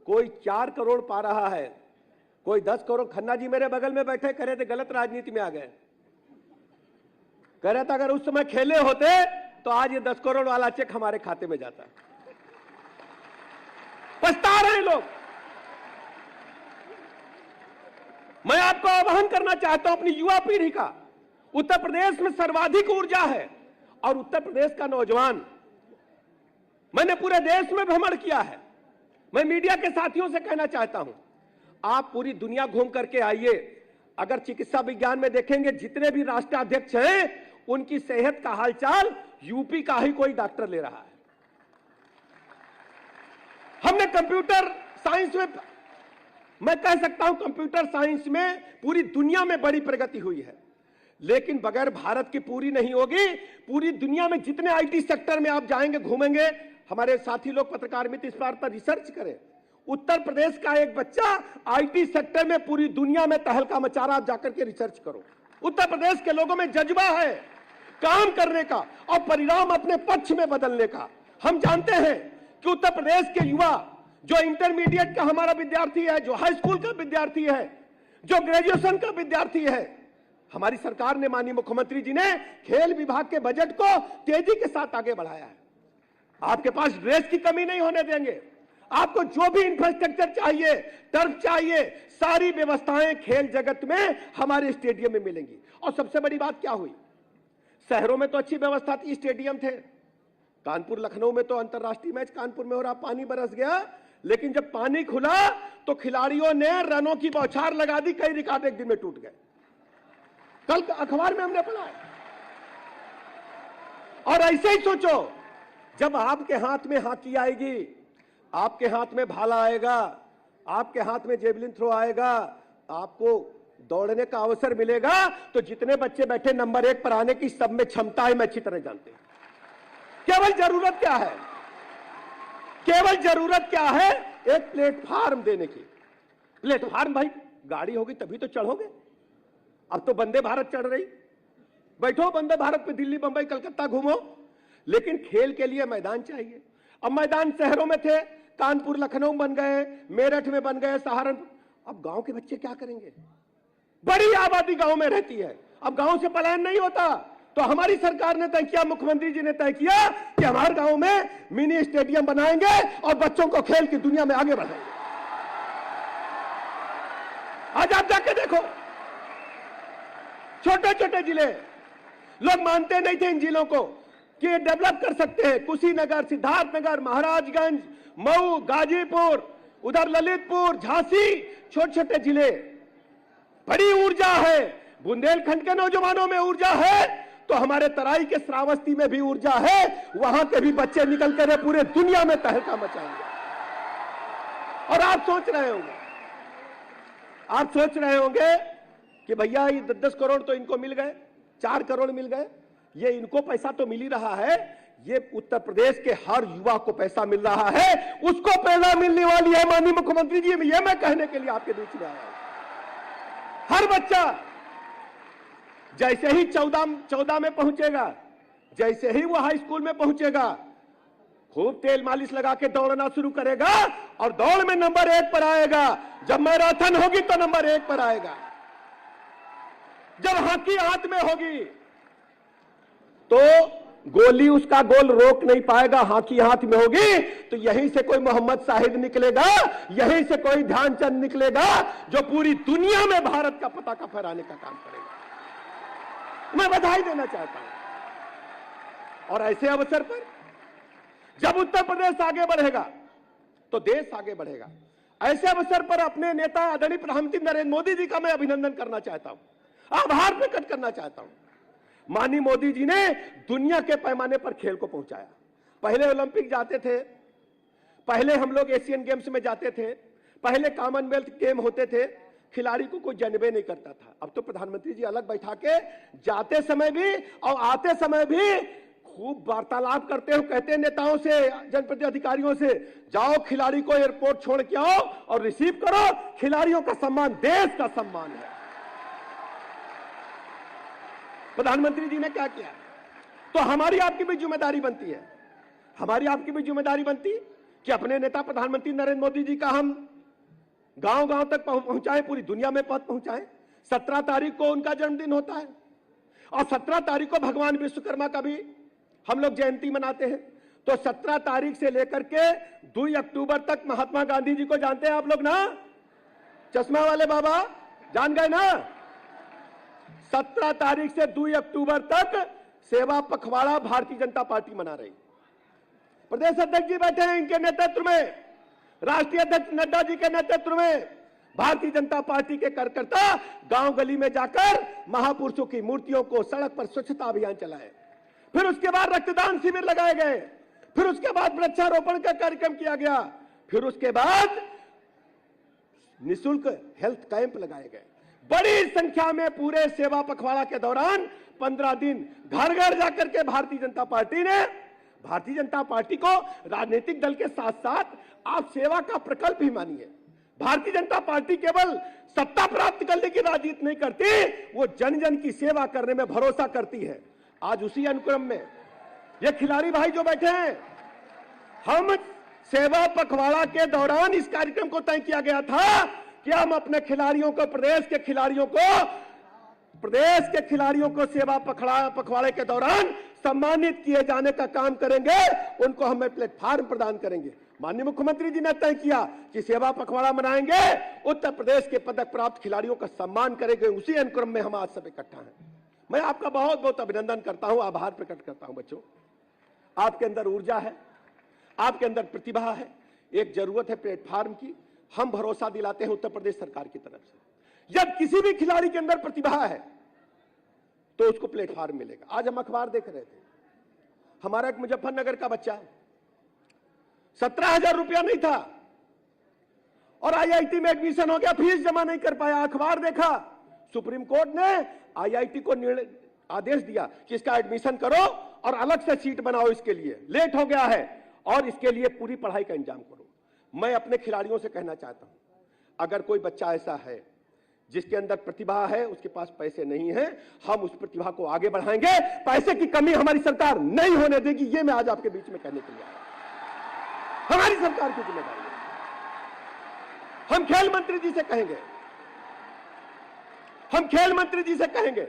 कोई 4 करोड़ पा रहा है, कोई 10 करोड़। खन्ना जी मेरे बगल में बैठे, कह रहे थे गलत राजनीति में आ गए। कह रहे थे अगर उस समय खेले होते तो आज ये 10 करोड़ वाला चेक हमारे खाते में जाता। पछता रहे लोग। मैं आपको आह्वान करना चाहता हूं अपनी युवा पीढ़ी का। उत्तर प्रदेश में सर्वाधिक ऊर्जा है और उत्तर प्रदेश का नौजवान, मैंने पूरे देश में भ्रमण किया है। मैं मीडिया के साथियों से कहना चाहता हूं, आप पूरी दुनिया घूम करके आइए। अगर चिकित्सा विज्ञान में देखेंगे जितने भी राष्ट्राध्यक्ष हैं उनकी सेहत का हालचाल यूपी का ही कोई डॉक्टर ले रहा है। हमने कंप्यूटर साइंस में, मैं कह सकता हूं कंप्यूटर साइंस में पूरी दुनिया में बड़ी प्रगति हुई है। लेकिन बगैर भारत की पूरी नहीं होगी। पूरी दुनिया में जितने आईटी सेक्टर में आप जाएंगे घूमेंगे, हमारे साथी लोग पत्रकार मित्र इस बात पर रिसर्च करें। उत्तर प्रदेश का एक बच्चा आईटी सेक्टर में पूरी दुनिया में तहलका मचा रहा, आप जाकर के रिसर्च करो। उत्तर प्रदेश के लोगों में जज्बा है काम करने का और परिणाम अपने पक्ष में बदलने का। हम जानते हैं कि उत्तर प्रदेश के युवा जो इंटरमीडिएट का हमारा विद्यार्थी है, जो हाई स्कूल का विद्यार्थी है, जो ग्रेजुएशन का विद्यार्थी है, हमारी सरकार ने, माननीय मुख्यमंत्री जी ने खेल विभाग के बजट को तेजी के साथ आगे बढ़ाया है। आपके पास ड्रेस की कमी नहीं होने देंगे। आपको जो भी इंफ्रास्ट्रक्चर चाहिए, टर्फ चाहिए, सारी व्यवस्थाएं खेल जगत में हमारे स्टेडियम में मिलेंगी। और सबसे बड़ी बात क्या हुई, शहरों में तो अच्छी व्यवस्था थी, स्टेडियम थे। कानपुर लखनऊ में तो अंतरराष्ट्रीय मैच कानपुर में हो रहा, पानी बरस गया। लेकिन जब पानी खुला तो खिलाड़ियों ने रनों की बौछार लगा दी, कई रिकॉर्ड एक दिन में टूट गए। कल अखबार में हमने पढ़ा। और ऐसे ही सोचो, जब आपके हाथ में हॉकी आएगी, आपके हाथ में भाला आएगा, आपके हाथ में जेवलिन थ्रो आएगा, आपको दौड़ने का अवसर मिलेगा, तो जितने बच्चे बैठे नंबर 1 पर आने की सब में क्षमता है, मैं अच्छी तरह जानते हैं। केवल जरूरत क्या है? केवल जरूरत क्या है? एक प्लेटफार्म देने की। प्लेटफार्म भाई गाड़ी होगी तभी तो चढ़ोगे। अब तो वंदे भारत चढ़ रही, बैठो वंदे भारत पे, दिल्ली बंबई कलकत्ता घूमो। लेकिन खेल के लिए मैदान चाहिए। अब मैदान शहरों में थे, कानपुर लखनऊ बन गए, मेरठ में बन गए, सहारनपुर। अब गांव के बच्चे क्या करेंगे? बड़ी आबादी गांव में रहती है, अब गांव से पलायन नहीं होता। तो हमारी सरकार ने तय किया, मुख्यमंत्री जी ने तय किया कि हमारे गांव में मिनी स्टेडियम बनाएंगे और बच्चों को खेल की दुनिया में आगे बढ़ाएंगे। आज आप जाके देखो, छोटे छोटे जिले, लोग मानते नहीं थे इन जिलों को कि ये डेवलप कर सकते हैं। कुशीनगर, सिद्धार्थनगर, महाराजगंज, मऊ, गाजीपुर, उधर ललितपुर, झांसी, छोटे छोटे जिले, बड़ी ऊर्जा है। बुंदेलखंड के नौजवानों में ऊर्जा है तो हमारे तराई के श्रावस्ती में भी ऊर्जा है, वहां के भी बच्चे निकल कर पूरे दुनिया में तहलका मचाएंगे। और आप सोच रहे होंगे कि भैया ये 10-10 करोड़ तो इनको मिल गए, 4 करोड़ मिल गए, ये इनको पैसा तो मिल ही रहा है, ये उत्तर प्रदेश के हर युवा को पैसा मिल रहा है, उसको प्रेरणा मिलने वाली है। माननीय मुख्यमंत्री जी, ये मैं कहने के लिए आपके बीच में आया हूं। हर बच्चा जैसे ही 14 में पहुंचेगा, जैसे ही वो हाई स्कूल में पहुंचेगा, खूब तेल मालिश लगा के दौड़ना शुरू करेगा और दौड़ में नंबर 1 पर आएगा। जब मैराथन होगी तो नंबर 1 पर आएगा। जब हॉकी हाथ में होगी तो गोली उसका गोल रोक नहीं पाएगा, हॉकी हाथ में होगी तो यहीं से कोई मोहम्मद साहिद निकलेगा, यहीं से कोई ध्यानचंद निकलेगा, जो पूरी दुनिया में भारत का पताका फहराने का काम करेगा। मैं बधाई देना चाहता हूं। और ऐसे अवसर पर जब उत्तर प्रदेश आगे बढ़ेगा तो देश आगे बढ़ेगा। ऐसे अवसर पर अपने नेता आदरणीय प्रधानमंत्री नरेंद्र मोदी जी का मैं अभिनंदन करना चाहता हूं, आभार प्रकट करना चाहता हूं। माननीय मोदी जी ने दुनिया के पैमाने पर खेल को पहुंचाया। पहले ओलंपिक जाते थे, पहले हम लोग एशियन गेम्स में जाते थे, पहले कॉमनवेल्थ गेम होते थे, खिलाड़ी को कोई जानबे नहीं करता था। अब तो प्रधानमंत्री जी अलग बैठा के जाते समय भी और आते समय भी खूब वार्तालाप करते हो, कहते हैं नेताओं से, जनप्रतिनिधि अधिकारियों से, जाओ खिलाड़ी को एयरपोर्ट छोड़ के आओ और रिसीव करो। खिलाड़ियों का सम्मान देश का सम्मान है। प्रधानमंत्री जी ने क्या किया? तो हमारी आपकी भी जिम्मेदारी बनती है, हमारी आपकी भी जिम्मेदारी बनती कि अपने नेता प्रधानमंत्री नरेंद्र मोदी जी का हम गांव-गांव तक पहुंचाएं, पूरी दुनिया में पहुंचाएं। 17 तारीख को उनका जन्मदिन होता है और 17 तारीख को भगवान विश्वकर्मा का भी हम लोग जयंती मनाते हैं। तो 17 तारीख से लेकर के 2 अक्टूबर तक महात्मा गांधी जी को जानते हैं आप लोग ना? चश्मा वाले बाबा जान गए ना? 17 तारीख से 2 अक्टूबर तक सेवा पखवाड़ा भारतीय जनता पार्टी मना रही। प्रदेश अध्यक्ष जी बैठे हैं, इनके नेतृत्व में, राष्ट्रीय अध्यक्ष नड्डा जी के नेतृत्व में भारतीय जनता पार्टी के कार्यकर्ता गांव गली में जाकर महापुरुषों की मूर्तियों को सड़क पर स्वच्छता अभियान चलाए। फिर उसके बाद रक्तदान शिविर लगाए गए, फिर उसके बाद वृक्षारोपण का कार्यक्रम किया गया, फिर उसके बाद निःशुल्क हेल्थ कैंप लगाए गए। बड़ी संख्या में पूरे सेवा पखवाड़ा के दौरान 15 दिन घर घर जाकर के भारतीय जनता पार्टी ने, भारतीय जनता पार्टी को राजनीतिक दल के साथ साथ आप सेवा का प्रकल्प ही मानिए। भारतीय जनता पार्टी केवल सत्ता प्राप्त करने की राजनीति नहीं करती, वो जन जन की सेवा करने में भरोसा करती है। आज उसी अनुक्रम में ये खिलाड़ी भाई जो बैठे हैं, हम सेवा पखवाड़ा के दौरान इस कार्यक्रम को तय किया गया था कि हम अपने खिलाड़ियों को, प्रदेश के खिलाड़ियों को सेवा पखवाड़े के दौरान सम्मानित किए जाने का काम करेंगे, उनको हमें प्लेटफॉर्म प्रदान करेंगे। माननीय मुख्यमंत्री जी ने तय किया कि सेवा पखवाड़ा मनाएंगे, उत्तर प्रदेश के पदक प्राप्त खिलाड़ियों का सम्मान करेंगे। उसी अनुक्रम में हम आज सब इकट्ठा हैं। मैं आपका बहुत बहुत अभिनंदन करता हूं, आभार प्रकट करता हूं। बच्चों, आपके अंदर ऊर्जा है, आपके अंदर प्रतिभा है, एक जरूरत है प्लेटफॉर्म की। हम भरोसा दिलाते हैं उत्तर प्रदेश सरकार की तरफ से, जब किसी भी खिलाड़ी के अंदर प्रतिभा है तो उसको प्लेटफॉर्म मिलेगा। आज हम अखबार देख रहे थे, हमारा एक मुजफ्फरनगर का बच्चा 17,000 रुपया नहीं था और IIT में एडमिशन हो गया, फीस जमा नहीं कर पाया। अखबार देखा, सुप्रीम कोर्ट ने IIT को आदेश दिया कि इसका एडमिशन करो और अलग से सीट बनाओ, इसके लिए लेट हो गया है और इसके लिए पूरी पढ़ाई का इंतजाम करो। मैं अपने खिलाड़ियों से कहना चाहता हूं, अगर कोई बच्चा ऐसा है जिसके अंदर प्रतिभा है, उसके पास पैसे नहीं है, हम उस प्रतिभा को आगे बढ़ाएंगे। पैसे की कमी हमारी सरकार नहीं होने देगी, ये मैं आज आपके बीच में कहने के लिए आया। हमारी सरकार की जिम्मेदारी है। हम खेल मंत्री जी से कहेंगे, हम खेल मंत्री जी से कहेंगे,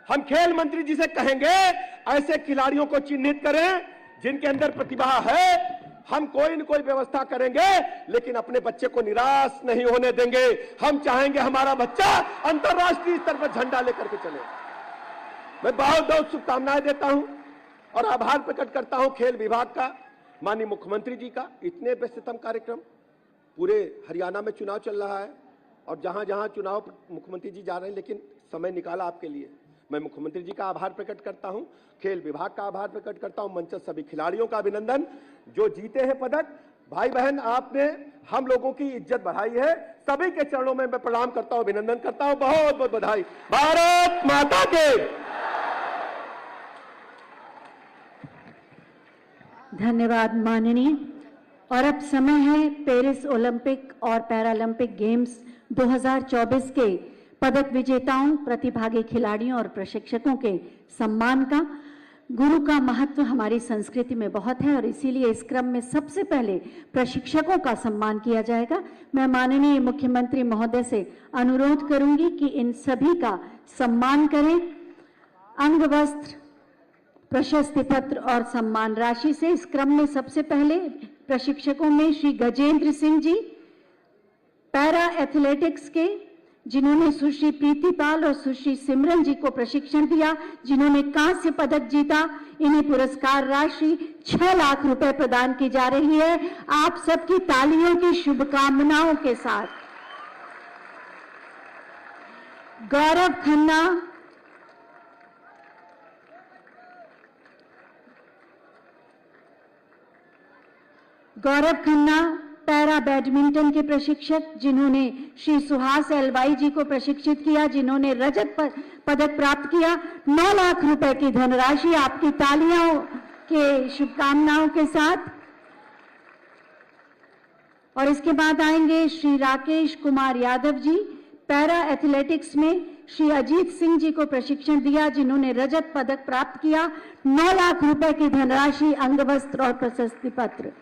हम खेल मंत्री जी से कहेंगे, ऐसे खिलाड़ियों को चिन्हित करें जिनके अंदर प्रतिभा है। हम कोई न कोई व्यवस्था करेंगे, लेकिन अपने बच्चे को निराश नहीं होने देंगे। हम चाहेंगे हमारा बच्चा अंतर्राष्ट्रीय स्तर पर झंडा लेकर के चले। मैं बहुत बहुत शुभकामनाएं देता हूं और आभार प्रकट करता हूं खेल विभाग का, माननीय मुख्यमंत्री जी का। इतने व्यस्ततम कार्यक्रम, पूरे हरियाणा में चुनाव चल रहा है और जहां जहां चुनाव मुख्यमंत्री जी जा रहे हैं, लेकिन समय निकाला आपके लिए। मैं मुख्यमंत्री जी का आभार प्रकट करता हूं, खेल विभाग का आभार प्रकट करता हूं, मंच सभी खिलाड़ियों का अभिनंदन जो जीते हैं पदक। भाई बहन, आपने हम लोगों की इज्जत बढ़ाई है। सभी के चरणों में मैं प्रणाम करता हूं, अभिनंदन करता हूं। बहुत बहुत बधाई। भारत माता के। धन्यवाद माननीय। और अब समय है पेरिस ओलंपिक और पैरालंपिक गेम्स 2024 के पदक विजेताओं, प्रतिभागी खिलाड़ियों और प्रशिक्षकों के सम्मान का। गुरु का महत्व हमारी संस्कृति में बहुत है और इसीलिए इस क्रम में सबसे पहले प्रशिक्षकों का सम्मान किया जाएगा। मैं माननीय मुख्यमंत्री महोदय से अनुरोध करूंगी कि इन सभी का सम्मान करें। अंग वस्त्र, प्रशस्ति पत्र और सम्मान राशि से इस क्रम में सबसे पहले प्रशिक्षकों में श्री गजेंद्र सिंह जी, पैरा एथलेटिक्स के, जिन्होंने सुश्री प्रीति पाल और सुश्री सिमरन जी को प्रशिक्षण दिया, जिन्होंने कांस्य पदक जीता। इन्हें पुरस्कार राशि 6 लाख रुपए प्रदान की जा रही है। आप सबकी तालियों की शुभकामनाओं के साथ। गौरव खन्ना, पैरा बैडमिंटन के प्रशिक्षक, जिन्होंने श्री सुहास एलवाई जी को प्रशिक्षित किया, जिन्होंने रजत पदक प्राप्त किया। 9 लाख रुपए की धनराशि आपकी तालियों के शुभकामनाओं के साथ। और इसके बाद आएंगे श्री राकेश कुमार यादव जी, पैरा एथलेटिक्स में श्री अजीत सिंह जी को प्रशिक्षण दिया, जिन्होंने रजत पदक प्राप्त किया। 9 लाख रुपए की धनराशि, अंगवस्त्र और प्रशस्ति पत्र।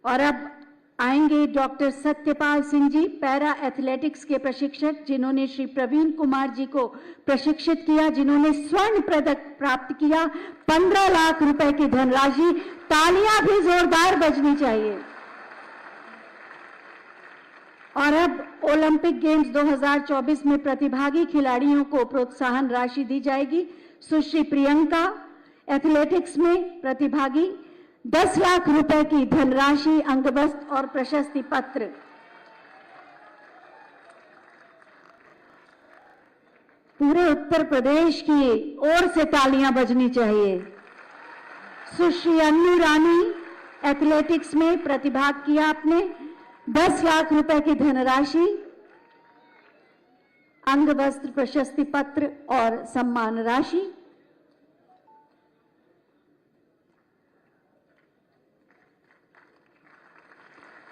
और अब आएंगे doctor Satyapal Singh ji, para athletics के प्रशिक्षक, जिन्होंने श्री प्रवीण कुमार जी को प्रशिक्षित किया, जिन्होंने स्वर्ण पदक प्राप्त किया। 15 लाख रुपए की धनराशि। तालियां भी जोरदार बजनी चाहिए। और अब ओलंपिक गेम्स 2024 में प्रतिभागी खिलाड़ियों को प्रोत्साहन राशि दी जाएगी। सुश्री प्रियंका, एथलेटिक्स में प्रतिभागी, 10 लाख रुपए की धनराशि, अंगवस्त्र और प्रशस्ति पत्र। पूरे उत्तर प्रदेश की ओर से तालियां बजनी चाहिए। सुश्री अन्नू रानी, एथलेटिक्स में प्रतिभाग किया आपने, 10 लाख रुपए की धनराशि, अंगवस्त्र, प्रशस्ति पत्र और सम्मान राशि।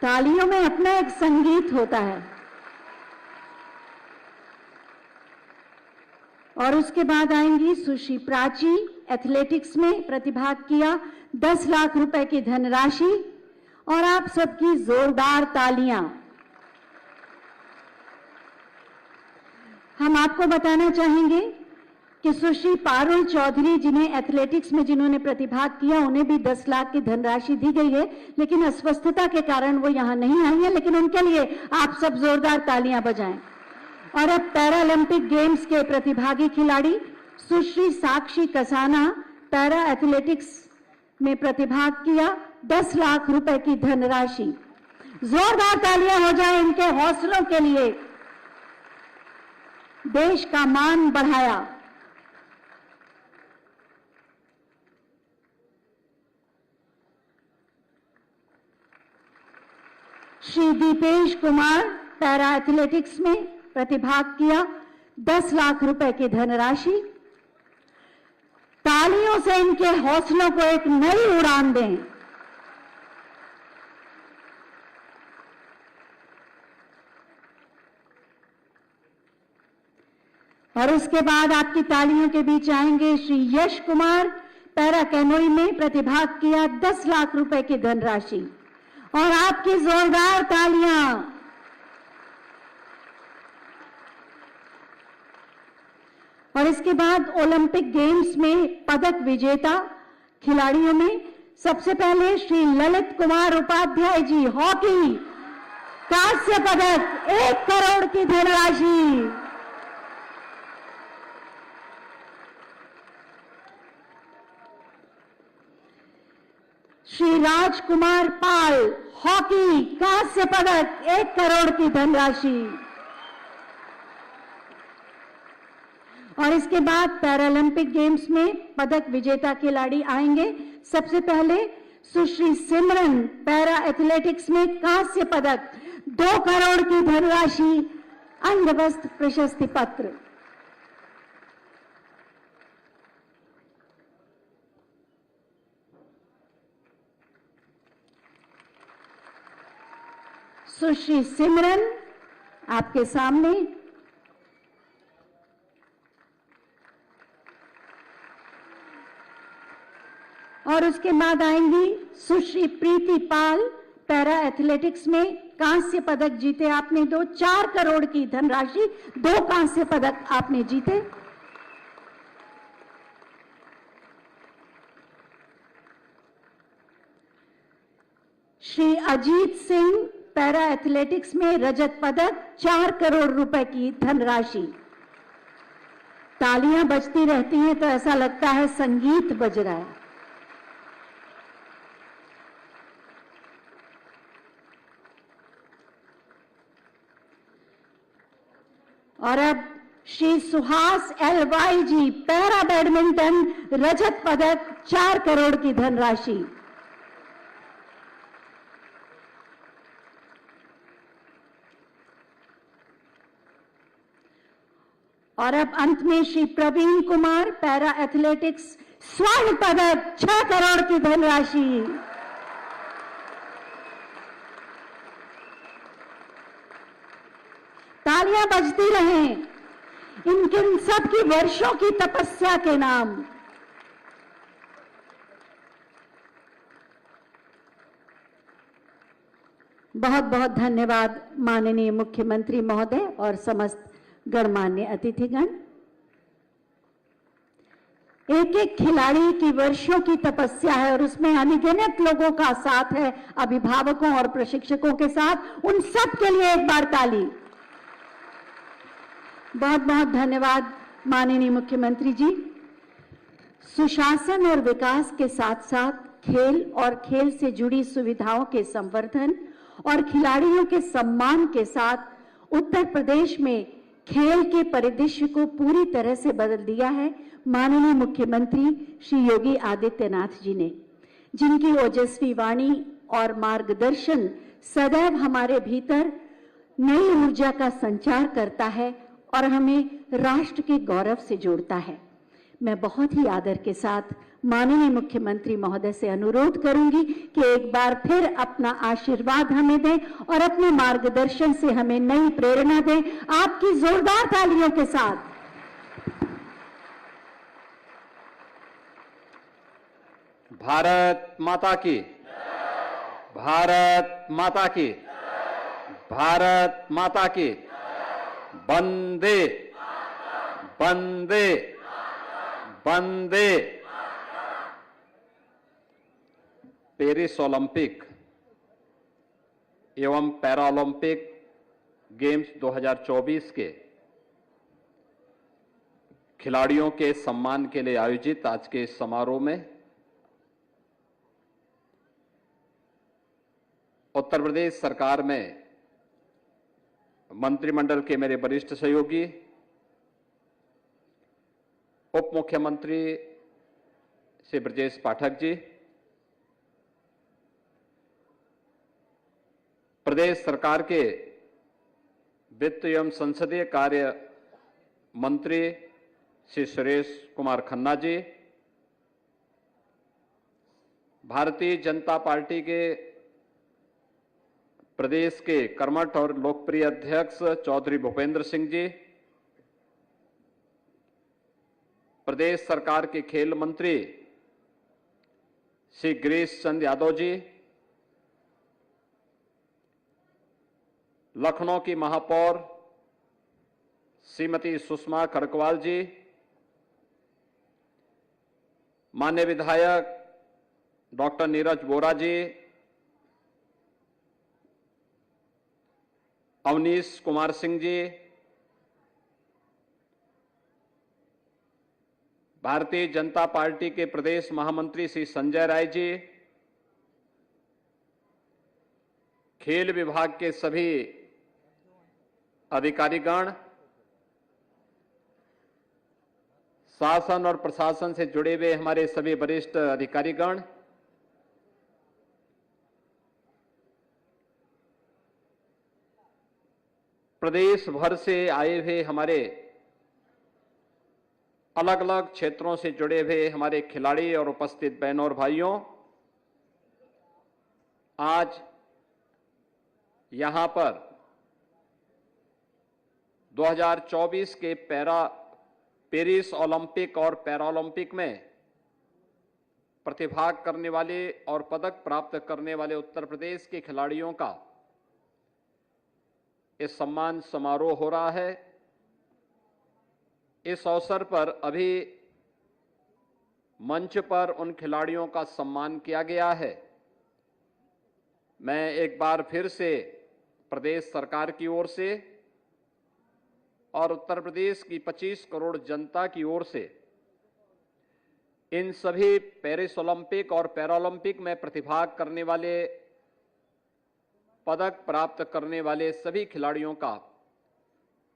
तालियों में अपना एक संगीत होता है। और उसके बाद आएंगी सुश्री प्राची, एथलेटिक्स में प्रतिभाग किया, 10 लाख रुपए की धनराशि। और आप सबकी जोरदार तालियां। हम आपको बताना चाहेंगे कि सुश्री पारुल चौधरी, जिन्हें एथलेटिक्स में जिन्होंने प्रतिभाग किया, उन्हें भी 10 लाख की धनराशि दी गई है, लेकिन अस्वस्थता के कारण वो यहां नहीं आई है, लेकिन उनके लिए आप सब जोरदार तालियां बजाएं। और अब पैरालंपिक गेम्स के प्रतिभागी खिलाड़ी सुश्री साक्षी कसाना, पैरा एथलेटिक्स में प्रतिभाग किया, 10 लाख रुपए की धनराशि। जोरदार तालियां हो जाए इनके हौसलों के लिए। देश का मान बढ़ाया। श्री दीपेश कुमार, पैरा एथलेटिक्स में प्रतिभाग किया, 10 लाख रुपए की धनराशि। तालियों से इनके हौसलों को एक नई उड़ान दें। और उसके बाद आपकी तालियों के बीच आएंगे श्री यश कुमार, पैरा कैनोई में प्रतिभाग किया, 10 लाख रुपए की धनराशि। और आपकी जोरदार तालियां। और इसके बाद ओलंपिक गेम्स में पदक विजेता खिलाड़ियों में सबसे पहले श्री ललित कुमार उपाध्याय जी, हॉकी, कांस्य पदक, 1 करोड़ की धनराशि। श्री राजकुमार पाल, हॉकी कांस्य पदक 1 करोड़ की धनराशि। और इसके बाद पैरालंपिक गेम्स में पदक विजेता खिलाड़ी आएंगे। सबसे पहले सुश्री सिमरन, पैरा एथलेटिक्स में कांस्य पदक, 2 करोड़ की धनराशि, अंगवस्त्र, प्रशस्ति पत्र। सुश्री सिमरन आपके सामने। और उसके बाद आएंगी सुश्री प्रीति पाल, पैरा एथलेटिक्स में कांस्य पदक जीते आपने 4 करोड़ की धनराशि, 2 कांस्य पदक आपने जीते। श्री अजीत सिंह, पैरा एथलेटिक्स में रजत पदक, 4 करोड़ रुपए की धनराशि। तालियां बजती रहती हैं तो ऐसा लगता है संगीत बज रहा है। और अब श्री सुहास एलवाई जी, पैरा बैडमिंटन, रजत पदक, 4 करोड़ की धनराशि। और अब अंत में श्री प्रवीण कुमार, पैरा एथलेटिक्स, स्वर्ण पदक, 6 करोड़ की धनराशि। तालियां बजती रहें इन सब की वर्षों की तपस्या के नाम। बहुत बहुत धन्यवाद माननीय मुख्यमंत्री महोदय और समस्त गणमान्य अतिथिगण। एक एक खिलाड़ी की वर्षों की तपस्या है और उसमें अनगिनत लोगों का साथ है, अभिभावकों और प्रशिक्षकों के साथ। उन सब के लिए एक बार ताली। बहुत बहुत धन्यवाद माननीय मुख्यमंत्री जी। सुशासन और विकास के साथ साथ खेल और खेल से जुड़ी सुविधाओं के संवर्धन और खिलाड़ियों के सम्मान के साथ उत्तर प्रदेश में खेल के परिदृश्य को पूरी तरह से बदल दिया है माननीय मुख्यमंत्री श्री योगी आदित्यनाथ जी ने, जिनकी ओजस्वी वाणी और मार्गदर्शन सदैव हमारे भीतर नई ऊर्जा का संचार करता है और हमें राष्ट्र के गौरव से जोड़ता है। मैं बहुत ही आदर के साथ माननीय मुख्यमंत्री महोदय से अनुरोध करूंगी कि एक बार फिर अपना आशीर्वाद हमें दें और अपने मार्गदर्शन से हमें नई प्रेरणा दें। आपकी जोरदार तालियों के साथ। भारत माता की, भारत माता की, भारत माता की। वंदे वंदे वंदे। पेरिस ओलंपिक एवं पैरालंपिक गेम्स 2024 के खिलाड़ियों के सम्मान के लिए आयोजित आज के इस समारोह में उत्तर प्रदेश सरकार में मंत्रिमंडल के मेरे वरिष्ठ सहयोगी, उप मुख्यमंत्री श्री ब्रजेश पाठक जी, प्रदेश सरकार के वित्त एवं संसदीय कार्य मंत्री श्री सुरेश कुमार खन्ना जी, भारतीय जनता पार्टी के प्रदेश के कर्मठ और लोकप्रिय अध्यक्ष चौधरी भूपेंद्र सिंह जी, प्रदेश सरकार के खेल मंत्री श्री गिरीश चंद्र यादव जी, लखनऊ की महापौर श्रीमती सुषमा खरकवाल जी, माननीय विधायक डॉक्टर नीरज वोरा जी, अवनीश कुमार सिंह जी, भारतीय जनता पार्टी के प्रदेश महामंत्री श्री संजय राय जी, खेल विभाग के सभी अधिकारीगण, शासन और प्रशासन से जुड़े हुए हमारे सभी वरिष्ठ अधिकारीगण, प्रदेश भर से आए हुए हमारे अलग अलग क्षेत्रों से जुड़े हुए हमारे खिलाड़ी और उपस्थित बहनों और भाइयों, आज यहां पर 2024 के पेरिस ओलंपिक और पैरालंपिक में प्रतिभाग करने वाले और पदक प्राप्त करने वाले उत्तर प्रदेश के खिलाड़ियों का इस सम्मान समारोह हो रहा है। इस अवसर पर अभी मंच पर उन खिलाड़ियों का सम्मान किया गया है। मैं एक बार फिर से प्रदेश सरकार की ओर से और उत्तर प्रदेश की 25 करोड़ जनता की ओर से इन सभी पेरिस ओलंपिक और पैरालंपिक में प्रतिभाग करने वाले, पदक प्राप्त करने वाले सभी खिलाड़ियों का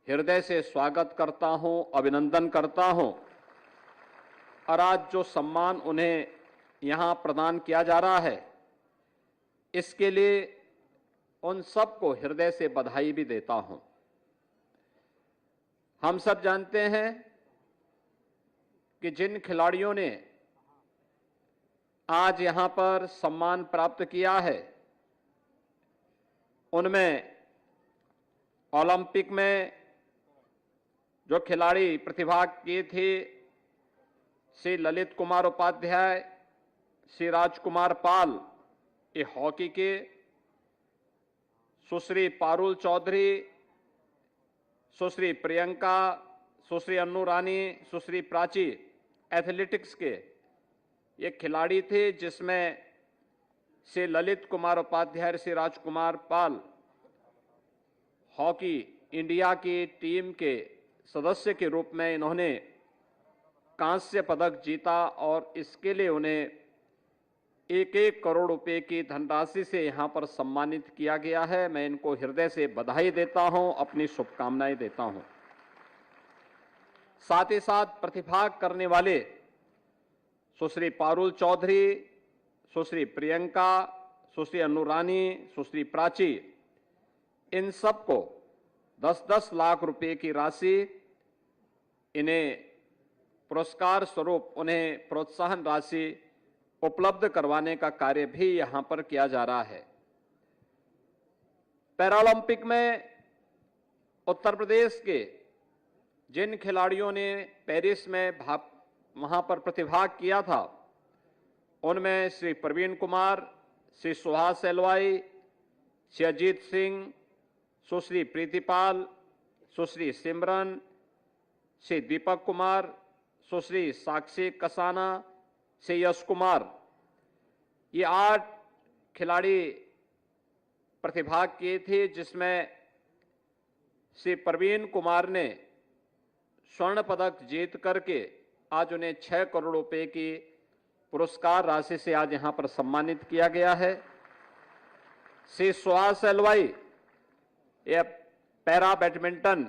हृदय से स्वागत करता हूं, अभिनंदन करता हूं। और आज जो सम्मान उन्हें यहां प्रदान किया जा रहा है, इसके लिए उन सबको हृदय से बधाई भी देता हूं। हम सब जानते हैं कि जिन खिलाड़ियों ने आज यहां पर सम्मान प्राप्त किया है, उनमें ओलंपिक में जो खिलाड़ी प्रतिभाग किए थे, श्री ललित कुमार उपाध्याय, श्री राजकुमार पाल ये हॉकी के, सुश्री पारुल चौधरी, सुश्री प्रियंका, सुश्री अन्नू रानी, सुश्री प्राची एथलेटिक्स के ये खिलाड़ी थे, जिसमें श्री ललित कुमार उपाध्याय, श्री राजकुमार पाल हॉकी इंडिया की टीम के सदस्य के रूप में इन्होंने कांस्य पदक जीता और इसके लिए उन्हें 1-1 करोड़ रुपए की धनराशि से यहां पर सम्मानित किया गया है। मैं इनको हृदय से बधाई देता हूं, अपनी शुभकामनाएं देता हूं। साथ ही साथ प्रतिभाग करने वाले सुश्री पारुल चौधरी, सुश्री प्रियंका, सुश्री अन्नू रानी, सुश्री प्राची, इन सबको 10-10 लाख रुपए की राशि इन्हें पुरस्कार स्वरूप उन्हें प्रोत्साहन राशि उपलब्ध करवाने का कार्य भी यहां पर किया जा रहा है। पैरालंपिक में उत्तर प्रदेश के जिन खिलाड़ियों ने पेरिस में वहां पर प्रतिभाग किया था, उनमें श्री प्रवीण कुमार, श्री सुहास एलवाई, श्री अजीत सिंह, सुश्री प्रीतिपाल, सुश्री सिमरन, श्री दीपक कुमार, सुश्री साक्षी कसाना, श्री यश कुमार, ये 8 खिलाड़ी प्रतिभाग किए थे, जिसमें श्री प्रवीण कुमार ने स्वर्ण पदक जीत करके आज उन्हें 6 करोड़ रुपए की पुरस्कार राशि से आज यहां पर सम्मानित किया गया है। श्री सुहास एलवाई ये पैरा बैडमिंटन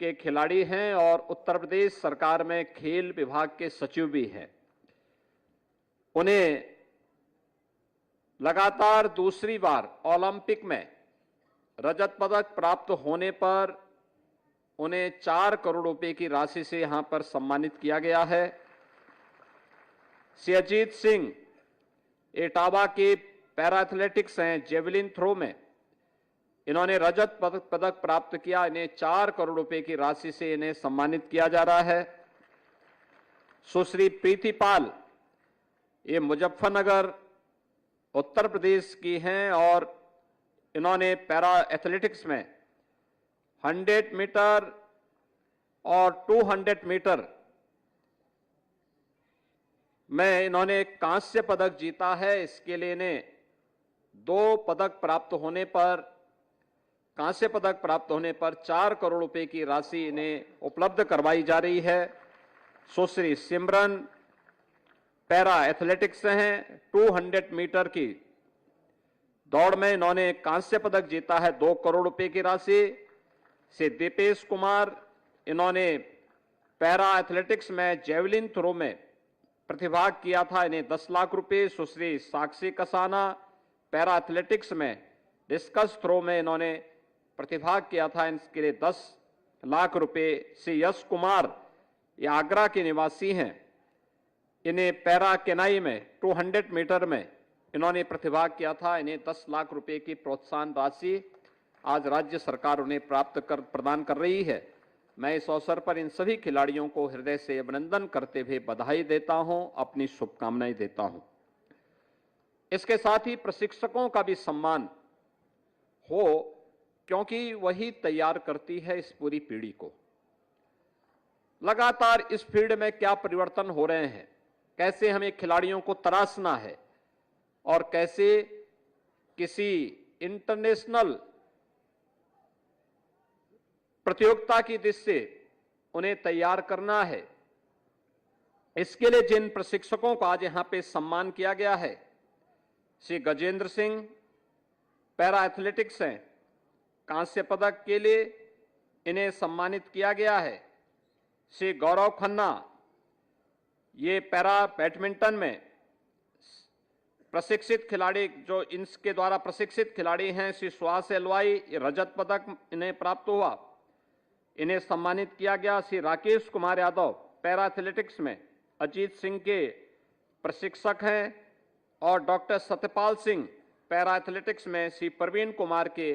के खिलाड़ी हैं और उत्तर प्रदेश सरकार में खेल विभाग के सचिव भी हैं। उन्हें लगातार दूसरी बार ओलंपिक में रजत पदक प्राप्त होने पर उन्हें 4 करोड़ रुपए की राशि से यहां पर सम्मानित किया गया है। श्री अजीत सिंह इटावा के पैरा एथलेटिक्स हैं, जेवलिन थ्रो में इन्होंने रजत पदक प्राप्त किया, इन्हें 4 करोड़ रुपए की राशि से इन्हें सम्मानित किया जा रहा है। सुश्री प्रीतिपाल ये मुजफ्फरनगर उत्तर प्रदेश की हैं और इन्होंने पैरा एथलेटिक्स में 100 मीटर और 200 मीटर में इन्होंने कांस्य पदक जीता है। इसके लिए इन्हें 2 पदक प्राप्त होने पर, कांस्य पदक प्राप्त होने पर 4 करोड़ रुपए की राशि इन्हें उपलब्ध करवाई जा रही है। सुश्री सिमरन पैरा एथलेटिक्स हैं, 200 मीटर की दौड़ में इन्होंने कांस्य पदक जीता है 2 करोड़ रुपए की राशि। श्री दीपेश कुमार, इन्होंने पैरा एथलेटिक्स में जेवलिन थ्रो में प्रतिभाग किया था, इन्हें 10 लाख रुपए। सुश्री साक्षी कसाना, पैरा एथलेटिक्स में डिस्कस थ्रो में इन्होंने प्रतिभाग किया था, इसके लिए 10 लाख रुपए। श्री यश कुमार, ये आगरा के निवासी हैं, इन्हें पैरा केनाई में 200 मीटर में इन्होंने प्रतिभाग किया था, इन्हें 10 लाख रुपए की प्रोत्साहन राशि आज राज्य सरकार उन्हें प्रदान कर रही है। मैं इस अवसर पर इन सभी खिलाड़ियों को हृदय से अभिनंदन करते हुए बधाई देता हूं, अपनी शुभकामनाएं देता हूं। इसके साथ ही प्रशिक्षकों का भी सम्मान हो, क्योंकि वही तैयार करती है इस पूरी पीढ़ी को। लगातार इस फील्ड में क्या परिवर्तन हो रहे हैं, कैसे हमें खिलाड़ियों को तराशना है और कैसे किसी इंटरनेशनल प्रतियोगिता की दृष्टि से उन्हें तैयार करना है, इसके लिए जिन प्रशिक्षकों को आज यहां पे सम्मान किया गया है, श्री गजेंद्र सिंह पैरा एथलेटिक्स हैं, कांस्य पदक के लिए इन्हें सम्मानित किया गया है। श्री गौरव खन्ना, ये पैरा बैडमिंटन में प्रशिक्षित खिलाड़ी, जो इनके द्वारा प्रशिक्षित खिलाड़ी हैं, श्री सुहास एलवाई, ये रजत पदक इन्हें प्राप्त हुआ, इन्हें सम्मानित किया गया। श्री राकेश कुमार यादव पैरा एथलेटिक्स में अजीत सिंह के प्रशिक्षक हैं और doctor Satyapal Singh para athletics में श्री प्रवीण कुमार के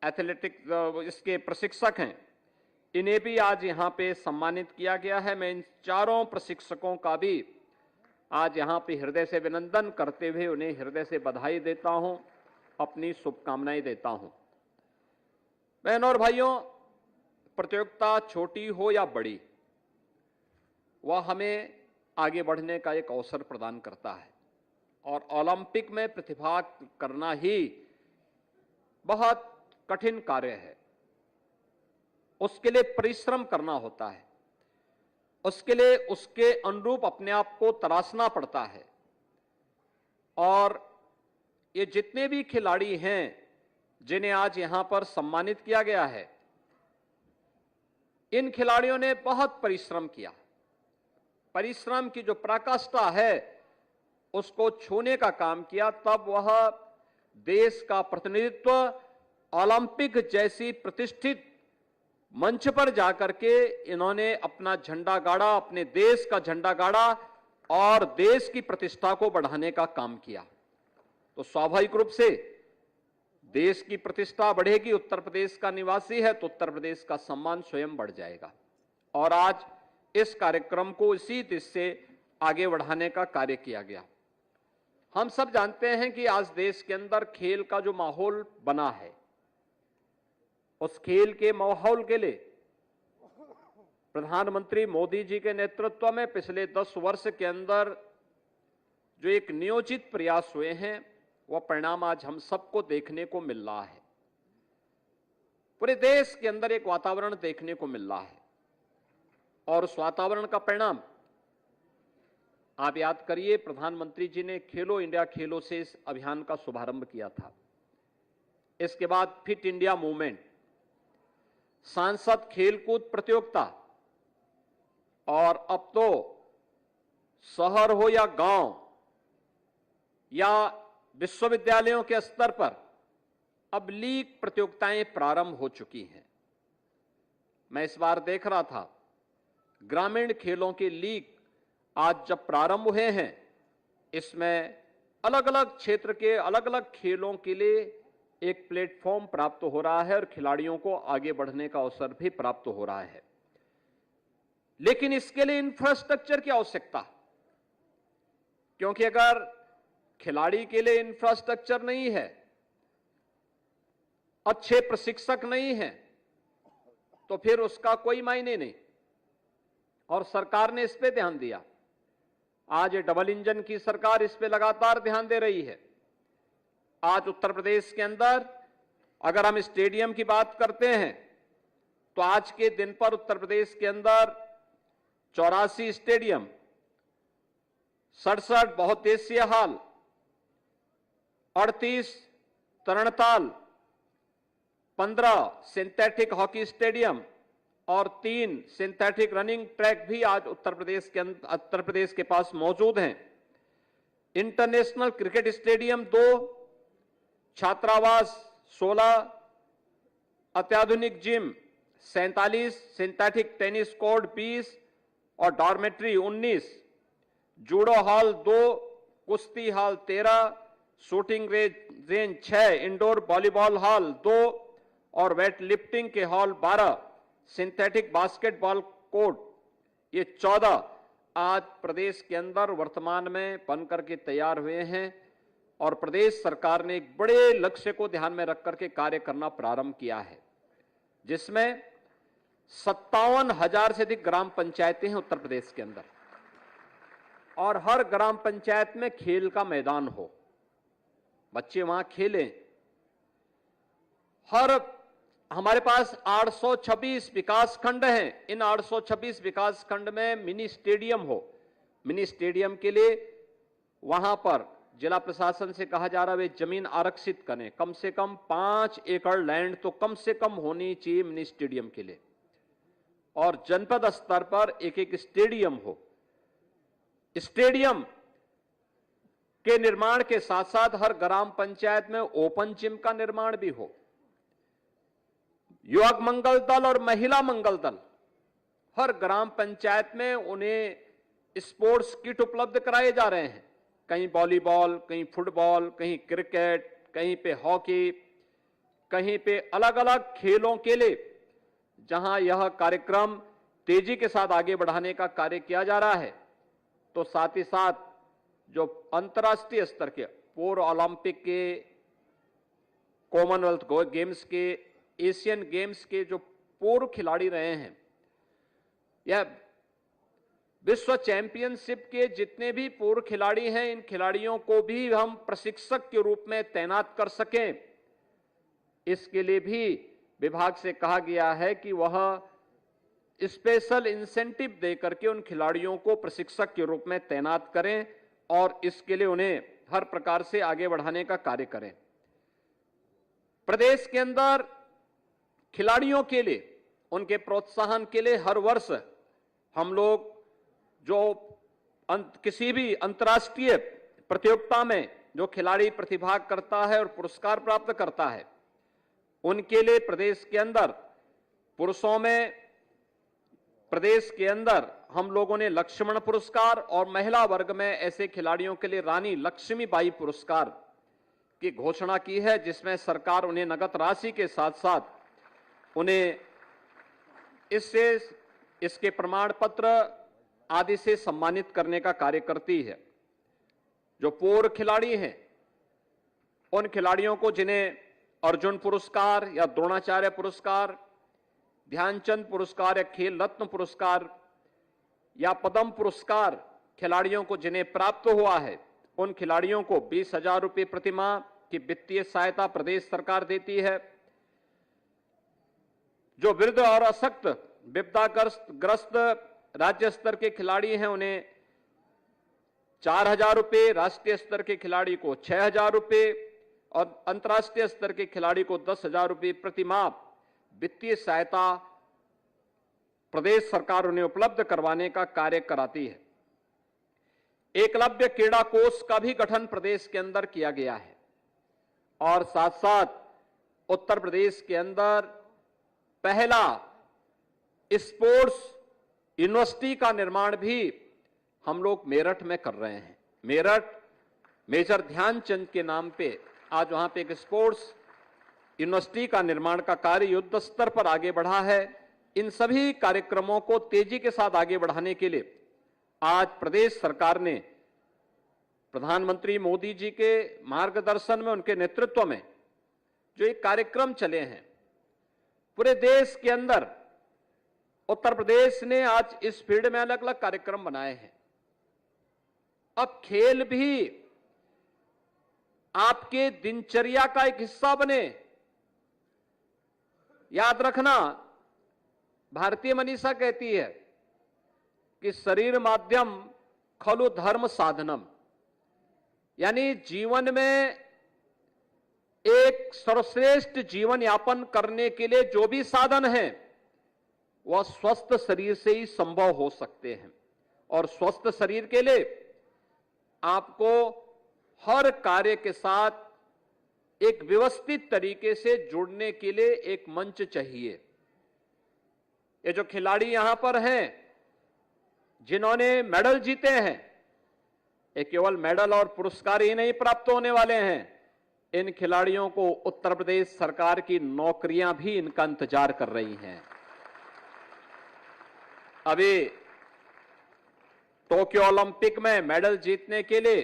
एथलेटिक्स इसके प्रशिक्षक हैं, इन्हें भी आज यहां पे सम्मानित किया गया है। मैं इन चारों प्रशिक्षकों का भी आज यहां पे हृदय से अभिनंदन करते हुए उन्हें हृदय से बधाई देता हूं, अपनी शुभकामनाएं देता हूं। बहनों और भाइयों, प्रतियोगिता छोटी हो या बड़ी, वह हमें आगे बढ़ने का एक अवसर प्रदान करता है और ओलंपिक में प्रतिभाग करना ही बहुत कठिन कार्य है। उसके लिए परिश्रम करना होता है, उसके लिए उसके अनुरूप अपने आप को तराशना पड़ता है। और ये जितने भी खिलाड़ी हैं जिन्हें आज यहां पर सम्मानित किया गया है, इन खिलाड़ियों ने बहुत परिश्रम किया। परिश्रम की जो पराकाष्ठा है उसको छूने का काम किया, तब वह देश का प्रतिनिधित्व ओलंपिक जैसी प्रतिष्ठित मंच पर जाकर के इन्होंने अपना झंडा गाड़ा, अपने देश का झंडा गाड़ा और देश की प्रतिष्ठा को बढ़ाने का काम किया। तो स्वाभाविक रूप से देश की प्रतिष्ठा बढ़ेगी। उत्तर प्रदेश का निवासी है तो उत्तर प्रदेश का सम्मान स्वयं बढ़ जाएगा। और आज इस कार्यक्रम को इसी दिशा से आगे बढ़ाने का कार्य किया गया। हम सब जानते हैं कि आज देश के अंदर खेल का जो माहौल बना है, उस खेल के माहौल के लिए प्रधानमंत्री मोदी जी के नेतृत्व में पिछले 10 वर्ष के अंदर जो एक नियोजित प्रयास हुए हैं, वह परिणाम आज हम सबको देखने को मिल रहा है। पूरे देश के अंदर एक वातावरण देखने को मिल रहा है और उस वातावरण का परिणाम आप याद करिए, प्रधानमंत्री जी ने खेलो इंडिया खेलो से इस अभियान का शुभारंभ किया था। इसके बाद फिट इंडिया मूवमेंट, सांसद खेलकूद प्रतियोगिता, और अब तो शहर हो या गांव या विश्वविद्यालयों के स्तर पर अब लीग प्रतियोगिताएं प्रारंभ हो चुकी हैं। मैं इस बार देख रहा था, ग्रामीण खेलों के लीग आज जब प्रारंभ हुए हैं, इसमें अलग अलग क्षेत्र के अलग अलग खेलों के लिए एक प्लेटफॉर्म प्राप्त हो रहा है और खिलाड़ियों को आगे बढ़ने का अवसर भी प्राप्त हो रहा है। लेकिन इसके लिए इंफ्रास्ट्रक्चर की आवश्यकता, क्योंकि अगर खिलाड़ी के लिए इंफ्रास्ट्रक्चर नहीं है, अच्छे प्रशिक्षक नहीं है, तो फिर उसका कोई मायने नहीं। और सरकार ने इस पे ध्यान दिया। आज डबल इंजन की सरकार इस पे लगातार ध्यान दे रही है। आज उत्तर प्रदेश के अंदर अगर हम स्टेडियम की बात करते हैं तो आज के दिन पर उत्तर प्रदेश के अंदर 84 स्टेडियम, 67 बहुउद्देशीय हॉल, 38 तरणताल, 15 सिंथेटिक हॉकी स्टेडियम और 3 सिंथेटिक रनिंग ट्रैक भी आज उत्तर प्रदेश के पास मौजूद हैं। इंटरनेशनल क्रिकेट स्टेडियम 2, छात्रावास 16, अत्याधुनिक जिम 47, सिंथेटिक टेनिस कोर्ट 20 और डॉर्मेट्री 19, जूडो हॉल 2, कुश्ती hall 13, shooting range 6, indoor volleyball hall 2 और वेट लिफ्टिंग के हॉल 12, सिंथेटिक बास्केटबॉल कोर्ट ये 14 आज प्रदेश के अंदर वर्तमान में बनकर के तैयार हुए हैं और प्रदेश सरकार ने एक बड़े लक्ष्य को ध्यान में रख करके कार्य करना प्रारंभ किया है, जिसमें 57,000 से अधिक ग्राम पंचायतें हैं उत्तर प्रदेश के अंदर और हर ग्राम पंचायत में खेल का मैदान हो, बच्चे वहां खेलें। हमारे पास 826 विकास खंड हैं। इन 826 विकास खंड में मिनी स्टेडियम हो। मिनी स्टेडियम के लिए वहां पर जिला प्रशासन से कहा जा रहा है वे जमीन आरक्षित करें, कम से कम 5 एकड़ लैंड तो कम से कम होनी चाहिए मिनी स्टेडियम के लिए और जनपद स्तर पर एक स्टेडियम हो। स्टेडियम के निर्माण के साथ साथ हर ग्राम पंचायत में ओपन जिम का निर्माण भी हो। युवक मंगल दल और महिला मंगल दल हर ग्राम पंचायत में उन्हें स्पोर्ट्स किट उपलब्ध कराए जा रहे हैं, कहीं वॉलीबॉल, कहीं फुटबॉल, कहीं क्रिकेट, कहीं पे हॉकी, कहीं पे अलग अलग खेलों के लिए जहां यह कार्यक्रम तेजी के साथ आगे बढ़ाने का कार्य किया जा रहा है, तो साथ ही साथ जो अंतर्राष्ट्रीय स्तर के पूर्व ओलंपिक के, कॉमनवेल्थ गेम्स के, एशियन गेम्स के जो पूर्व खिलाड़ी रहे हैं या विश्व चैंपियनशिप के जितने भी पूर्व खिलाड़ी हैं, इन खिलाड़ियों को भी हम प्रशिक्षक के रूप में तैनात कर सकें, इसके लिए भी विभाग से कहा गया है कि वह स्पेशल इंसेंटिव देकर के उन खिलाड़ियों को प्रशिक्षक के रूप में तैनात करें और इसके लिए उन्हें हर प्रकार से आगे बढ़ाने का कार्य करें। प्रदेश के अंदर खिलाड़ियों के लिए, उनके प्रोत्साहन के लिए हर वर्ष हम लोग जो किसी भी अंतर्राष्ट्रीय प्रतियोगिता में जो खिलाड़ी प्रतिभाग करता है और पुरस्कार प्राप्त करता है, उनके लिए प्रदेश के अंदर पुरुषों में प्रदेश के अंदर हम लोगों ने लक्ष्मण पुरस्कार और महिला वर्ग में ऐसे खिलाड़ियों के लिए रानी लक्ष्मीबाई पुरस्कार की घोषणा की है, जिसमें सरकार उन्हें नगद राशि के साथ साथ उन्हें इसके प्रमाण पत्र आदि से सम्मानित करने का कार्य करती है। जो पूर्व खिलाड़ी हैं, उन खिलाड़ियों को जिन्हें अर्जुन पुरस्कार या द्रोणाचार्य पुरस्कार, ध्यानचंद पुरस्कार या खेल रत्न पुरस्कार या पद्म पुरस्कार खिलाड़ियों को जिन्हें प्राप्त हुआ है, उन खिलाड़ियों को 20,000 रुपये प्रतिमाह की वित्तीय सहायता प्रदेश सरकार देती है। जो वृद्ध और अशक्त विपदाग्रस्त राज्य स्तर के खिलाड़ी हैं, उन्हें 4,000 रुपये, राष्ट्रीय स्तर के खिलाड़ी को 6,000 रुपये और अंतर्राष्ट्रीय स्तर के खिलाड़ी को 10,000 रुपये प्रतिमाह वित्तीय सहायता प्रदेश सरकार उन्हें उपलब्ध करवाने का कार्य कराती है। एकलव्य क्रीड़ा कोष का भी गठन प्रदेश के अंदर किया गया है और साथ साथ उत्तर प्रदेश के अंदर पहला स्पोर्ट्स यूनिवर्सिटी का निर्माण भी हम लोग मेरठ में कर रहे हैं। मेरठ मेजर ध्यानचंद के नाम पे आज वहां पे एक स्पोर्ट्स यूनिवर्सिटी का निर्माण का कार्य युद्ध स्तर पर आगे बढ़ा है। इन सभी कार्यक्रमों को तेजी के साथ आगे बढ़ाने के लिए आज प्रदेश सरकार ने प्रधानमंत्री मोदी जी के मार्गदर्शन में, उनके नेतृत्व में जो एक कार्यक्रम चले हैं पूरे देश के अंदर, उत्तर प्रदेश ने आज इस फील्ड में अलग अलग कार्यक्रम बनाए हैं। अब खेल भी आपके दिनचर्या का एक हिस्सा बने। याद रखना, भारतीय मनीषा कहती है कि शरीर माध्यम खलु धर्म साधनम, यानी जीवन में एक सर्वश्रेष्ठ जीवन यापन करने के लिए जो भी साधन है वह स्वस्थ शरीर से ही संभव हो सकते हैं। और स्वस्थ शरीर के लिए आपको हर कार्य के साथ एक व्यवस्थित तरीके से जुड़ने के लिए एक मंच चाहिए। ये जो खिलाड़ी यहां पर हैं जिन्होंने मेडल जीते हैं, ये केवल मेडल और पुरस्कार ही नहीं प्राप्त होने वाले हैं, इन खिलाड़ियों को उत्तर प्रदेश सरकार की नौकरियां भी इनका इंतजार कर रही हैं। अभी टोक्यो ओलंपिक में मेडल जीतने के लिए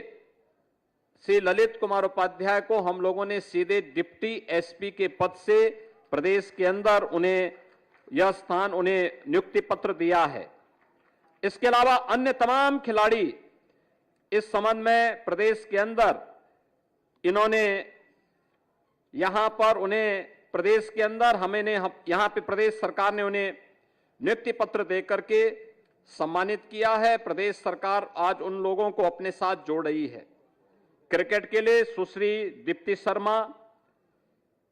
श्री ललित कुमार उपाध्याय को हम लोगों ने सीधे डिप्टी एसपी के पद से प्रदेश के अंदर उन्हें यह स्थान, उन्हें नियुक्ति पत्र दिया है। इसके अलावा अन्य तमाम खिलाड़ी इस संबंध में प्रदेश के अंदर इन्होंने यहां पर उन्हें प्रदेश के अंदर यहां पे प्रदेश सरकार ने उन्हें नियुक्ति पत्र देकर के सम्मानित किया है। प्रदेश सरकार आज उन लोगों को अपने साथ जोड़ रही है। क्रिकेट के लिए सुश्री दीप्ति शर्मा,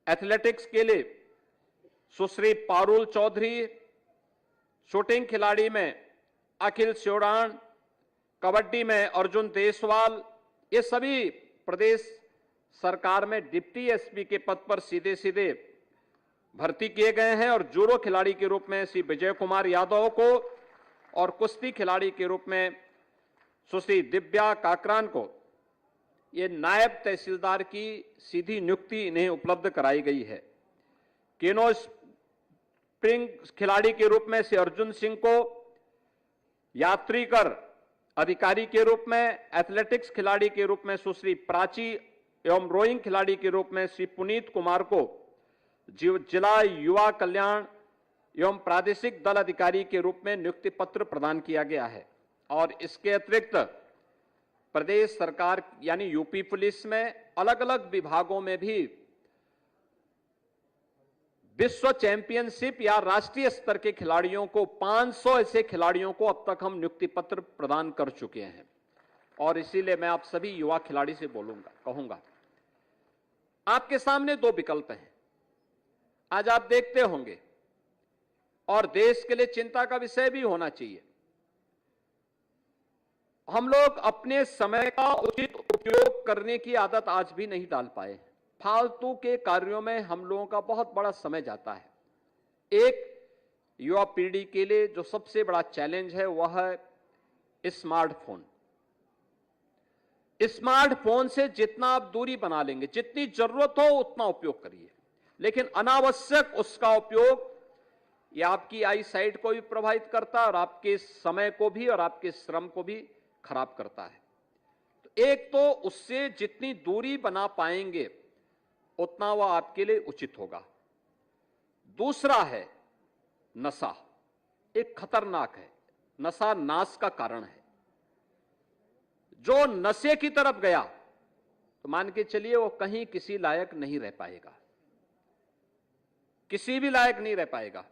एथलेटिक्स के लिए सुश्री पारुल चौधरी, शूटिंग खिलाड़ी में अखिल श्योराण, कबड्डी में अर्जुन देसवाल, ये सभी प्रदेश सरकार में डिप्टी एसपी के पद पर सीधे सीधे भर्ती किए गए हैं। और जूडो खिलाड़ी के रूप में श्री विजय कुमार यादव को और कुश्ती खिलाड़ी के रूप में सुश्री दिव्या काकरान को ये नायब तहसीलदार की सीधी नियुक्ति इन्हें उपलब्ध कराई गई है। केनो स्प्रिंग खिलाड़ी के रूप में श्री अर्जुन सिंह को, यात्री कर अधिकारी के रूप में, एथलेटिक्स खिलाड़ी के रूप में सुश्री प्राची एवं रोइंग खिलाड़ी के रूप में श्री पुनीत कुमार को जिला युवा कल्याण एवं प्रादेशिक दल अधिकारी के रूप में नियुक्ति पत्र प्रदान किया गया है। और इसके अतिरिक्त प्रदेश सरकार यानी यूपी पुलिस में अलग अलग विभागों में भी विश्व चैंपियनशिप या राष्ट्रीय स्तर के खिलाड़ियों को 500 ऐसे खिलाड़ियों को अब तक हम नियुक्ति पत्र प्रदान कर चुके हैं। और इसीलिए मैं आप सभी युवा खिलाड़ी से कहूंगा, आपके सामने दो विकल्प हैं। आज आप देखते होंगे और देश के लिए चिंता का विषय भी होना चाहिए, हम लोग अपने समय का उचित उपयोग करने की आदत आज भी नहीं डाल पाए। फालतू के कार्यों में हम लोगों का बहुत बड़ा समय जाता है। एक युवा पीढ़ी के लिए जो सबसे बड़ा चैलेंज है वह है स्मार्टफोन। स्मार्टफोन से जितना आप दूरी बना लेंगे, जितनी जरूरत हो उतना उपयोग करिए, लेकिन अनावश्यक उसका उपयोग यह आपकी आई साइट को भी प्रभावित करता है और आपके समय को भी और आपके श्रम को भी खराब करता है। तो एक तो उससे जितनी दूरी बना पाएंगे उतना वह आपके लिए उचित होगा। दूसरा है नशा, एक खतरनाक है, नशा नाश का कारण है। जो नशे की तरफ गया तो मान के चलिए वो कहीं किसी लायक नहीं रह पाएगा, किसी भी लायक नहीं रह पाएगा।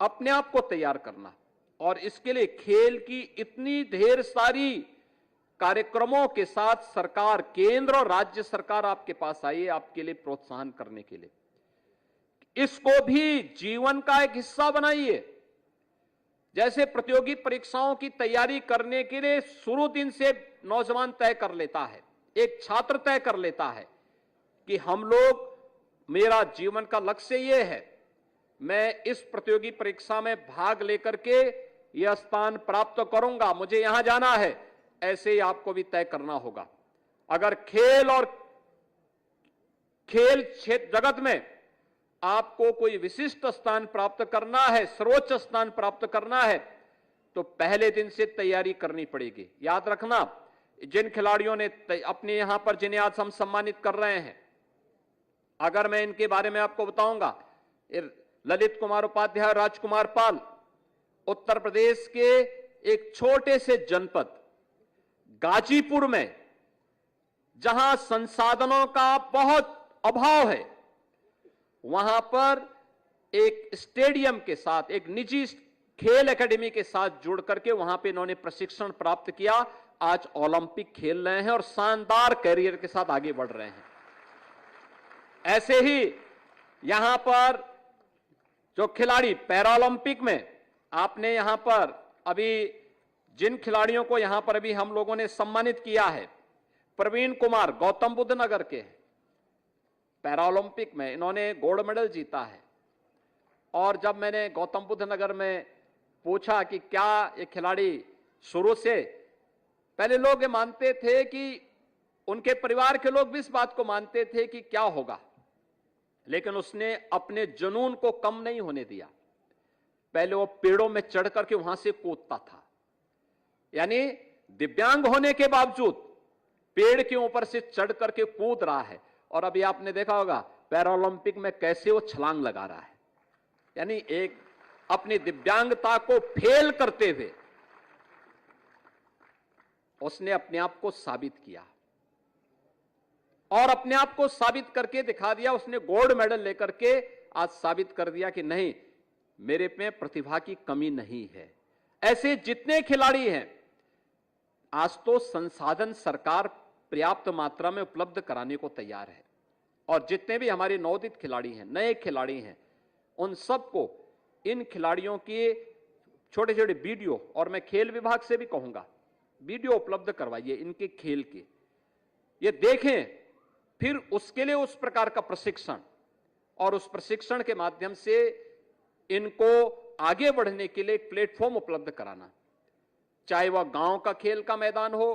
अपने आप को तैयार करना, और इसके लिए खेल की इतनी ढेर सारी कार्यक्रमों के साथ सरकार, केंद्र और राज्य सरकार आपके पास आई है आपके लिए प्रोत्साहन करने के लिए। इसको भी जीवन का एक हिस्सा बनाइए। जैसे प्रतियोगी परीक्षाओं की तैयारी करने के लिए शुरू दिन से नौजवान तय कर लेता है, एक छात्र तय कर लेता है कि हम लोग, मेरा जीवन का लक्ष्य यह है, मैं इस प्रतियोगी परीक्षा में भाग लेकर के यह स्थान प्राप्त करूंगा, मुझे यहां जाना है। ऐसे ही आपको भी तय करना होगा। अगर खेल और खेल क्षेत्र जगत में आपको कोई विशिष्ट स्थान प्राप्त करना है, सर्वोच्च स्थान प्राप्त करना है, तो पहले दिन से तैयारी करनी पड़ेगी। याद रखना, जिन खिलाड़ियों ने अपने यहां पर जिन्हें आज हम सम्मानित कर रहे हैं, अगर मैं इनके बारे में आपको बताऊंगा, ललित कुमार उपाध्याय, राजकुमार पाल, उत्तर प्रदेश के एक छोटे से जनपद गाजीपुर में, जहां संसाधनों का बहुत अभाव है, वहां पर एक स्टेडियम के साथ, एक निजी खेल एकेडमी के साथ जुड़ करके वहां पे इन्होंने प्रशिक्षण प्राप्त किया। आज ओलंपिक खेल रहे हैं और शानदार कैरियर के साथ आगे बढ़ रहे हैं। ऐसे ही यहां पर जो खिलाड़ी पैरालंपिक में आपने यहां पर अभी जिन खिलाड़ियों को यहां पर अभी हम लोगों ने सम्मानित किया है, प्रवीण कुमार गौतम बुद्ध नगर के हैं, पैरालंपिक में इन्होंने गोल्ड मेडल जीता है। और जब मैंने गौतम बुद्ध नगर में पूछा कि क्या ये खिलाड़ी शुरू से, पहले लोग ये मानते थे कि उनके परिवार के लोग भी इस बात को मानते थे कि क्या होगा, लेकिन उसने अपने जुनून को कम नहीं होने दिया। पहले वो पेड़ों में चढ़ करके वहां से कूदता था, यानी दिव्यांग होने के बावजूद पेड़ के ऊपर से चढ़ करके कूद रहा है। और अभी आपने देखा होगा पैरालंपिक में कैसे वो छलांग लगा रहा है, यानी एक अपनी दिव्यांगता को फेल करते हुए उसने अपने आप को साबित किया और अपने आप को साबित करके दिखा दिया। उसने गोल्ड मेडल लेकर के आज साबित कर दिया कि नहीं, मेरे में प्रतिभा की कमी नहीं है। ऐसे जितने खिलाड़ी हैं, आज तो संसाधन सरकार पर्याप्त मात्रा में उपलब्ध कराने को तैयार है। और जितने भी हमारे नवोदित खिलाड़ी हैं, नए खिलाड़ी हैं, उन सबको इन खिलाड़ियों के छोटे छोटे वीडियो, और मैं खेल विभाग से भी कहूंगा वीडियो उपलब्ध करवाइए इनके खेल के, ये देखें, फिर उसके लिए उस प्रकार का प्रशिक्षण, और उस प्रशिक्षण के माध्यम से इनको आगे बढ़ने के लिए एक प्लेटफॉर्म उपलब्ध कराना, चाहे वह गांव का खेल का मैदान हो,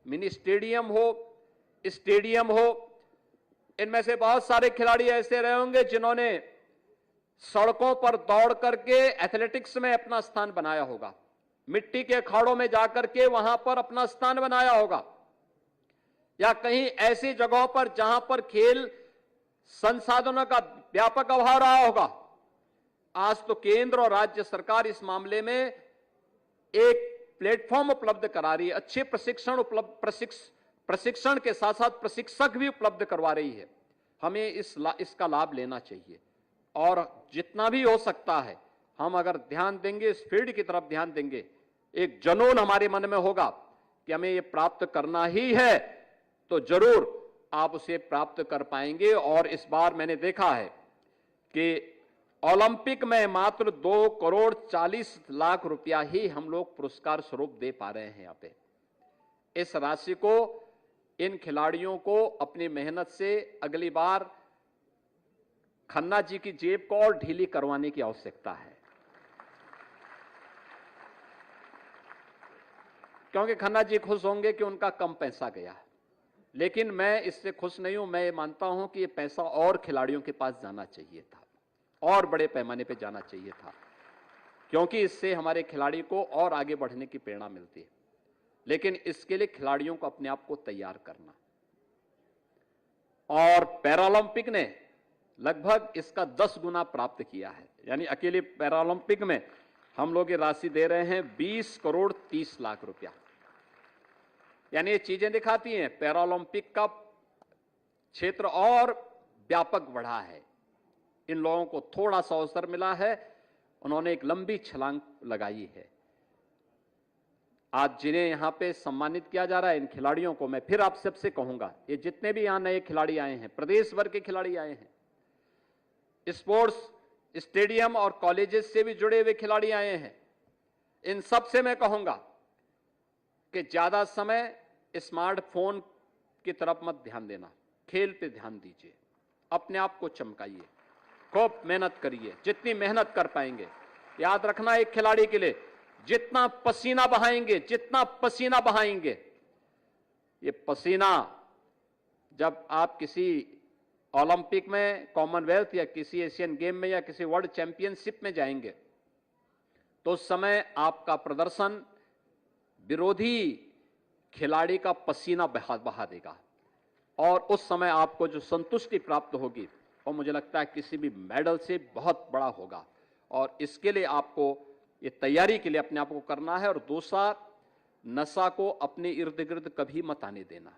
मिनी स्टेडियम हो, स्टेडियम हो। इनमें से बहुत सारे खिलाड़ी ऐसे रहे होंगे जिन्होंने सड़कों पर दौड़ करके एथलेटिक्स में अपना स्थान बनाया होगा, मिट्टी के अखाड़ों में जाकर के वहां पर अपना स्थान बनाया होगा, या कहीं ऐसी जगहों पर जहां पर खेल संसाधनों का व्यापक अभाव रहा होगा। आज तो केंद्र और राज्य सरकार इस मामले में एक प्लेटफॉर्म उपलब्ध करा रही है, अच्छे प्रशिक्षण के साथ साथ प्रशिक्षक भी उपलब्ध करवा रही है। हमें इसका लाभ लेना चाहिए, और जितना भी हो सकता है हम अगर ध्यान देंगे, इस फील्ड की तरफ ध्यान देंगे, एक जुनून हमारे मन में होगा कि हमें ये प्राप्त करना ही है, तो जरूर आप उसे प्राप्त कर पाएंगे। और इस बार मैंने देखा है कि ओलंपिक में मात्र 2,40,00,000 रुपया ही हम लोग पुरस्कार स्वरूप दे पा रहे हैं। यहाँ पे इस राशि को इन खिलाड़ियों को अपनी मेहनत से अगली बार खन्ना जी की जेब को और ढीली करवाने की आवश्यकता है, क्योंकि खन्ना जी खुश होंगे कि उनका कम पैसा गया, लेकिन मैं इससे खुश नहीं हूं। मैं ये मानता हूं कि ये पैसा और खिलाड़ियों के पास जाना चाहिए था, और बड़े पैमाने पे जाना चाहिए था, क्योंकि इससे हमारे खिलाड़ी को और आगे बढ़ने की प्रेरणा मिलती है। लेकिन इसके लिए खिलाड़ियों को अपने आप को तैयार करना, और पैरालंपिक ने लगभग इसका 10 गुना प्राप्त किया है। यानी अकेले पैरालंपिक में हम लोग ये राशि दे रहे हैं 20,30,00,000 रुपया। यानी ये चीजें दिखाती हैं पैरालंपिक का क्षेत्र और व्यापक बढ़ा है। इन लोगों को थोड़ा सा अवसर मिला है, उन्होंने एक लंबी छलांग लगाई है। आज जिन्हें यहां पे सम्मानित किया जा रहा है, इन खिलाड़ियों को मैं फिर आप सबसे कहूंगा, ये जितने भी यहां नए खिलाड़ी आए हैं, प्रदेश भर के खिलाड़ी आए हैं, स्पोर्ट्स स्टेडियम और कॉलेजेस से भी जुड़े हुए खिलाड़ी आए हैं, इन सब से मैं कहूंगा कि ज्यादा समय स्मार्टफोन की तरफ मत ध्यान देना, खेल पे ध्यान दीजिए, अपने आप को चमकाइए, खूब मेहनत करिए, जितनी मेहनत कर पाएंगे। याद रखना, एक खिलाड़ी के लिए जितना पसीना बहाएंगे, ये पसीना जब आप किसी ओलंपिक में, कॉमनवेल्थ या किसी एशियन गेम में या किसी वर्ल्ड चैंपियनशिप में जाएंगे, तो उस समय आपका प्रदर्शन विरोधी खिलाड़ी का पसीना बहा देगा, और उस समय आपको जो संतुष्टि प्राप्त होगी वो मुझे लगता है किसी भी मेडल से बहुत बड़ा होगा। और इसके लिए आपको ये तैयारी के लिए अपने आप को करना है। और दूसरा, नशा को अपने इर्द गिर्द कभी मत आने देना।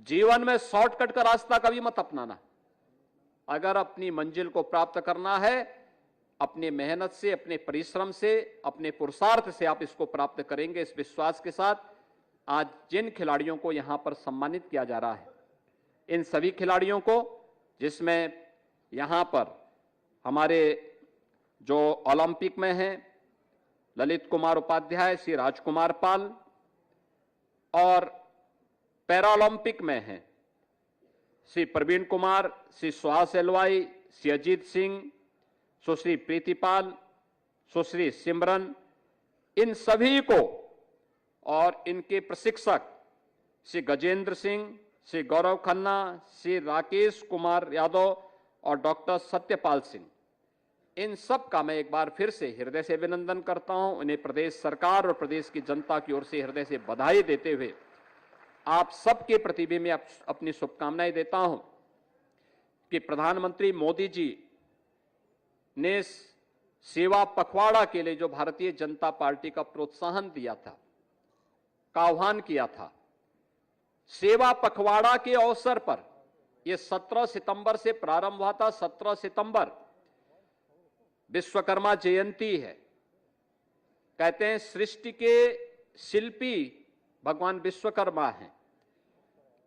जीवन में शॉर्टकट का रास्ता कभी मत अपनाना। अगर अपनी मंजिल को प्राप्त करना है, अपनी मेहनत से, अपने परिश्रम से, अपने पुरुषार्थ से आप इसको प्राप्त करेंगे। इस विश्वास के साथ आज जिन खिलाड़ियों को यहां पर सम्मानित किया जा रहा है, इन सभी खिलाड़ियों को जिसमें यहाँ पर हमारे जो ओलंपिक में हैं ललित कुमार उपाध्याय, श्री राजकुमार पाल, और पैरालंपिक में हैं श्री प्रवीण कुमार, श्री सुहास एलवाई, श्री अजीत सिंह, सुश्री प्रीतिपाल, सुश्री सिमरन, इन सभी को और इनके प्रशिक्षक श्री गजेंद्र सिंह, श्री गौरव खन्ना, श्री राकेश कुमार यादव और डॉक्टर सत्यपाल सिंह, इन सब का मैं एक बार फिर से हृदय से अभिनंदन करता हूं। इन्हें प्रदेश सरकार और प्रदेश की जनता की ओर से हृदय से बधाई देते हुए आप सबके प्रति भी मैं अपनी शुभकामनाएं देता हूं कि प्रधानमंत्री मोदी जी ने सेवा पखवाड़ा के लिए जो भारतीय जनता पार्टी का प्रोत्साहन दिया था, का आह्वान किया था, सेवा पखवाड़ा के अवसर पर यह 17 सितंबर से प्रारंभ हुआ था। 17 सितंबर विश्वकर्मा जयंती है। कहते हैं सृष्टि के शिल्पी भगवान विश्वकर्मा हैं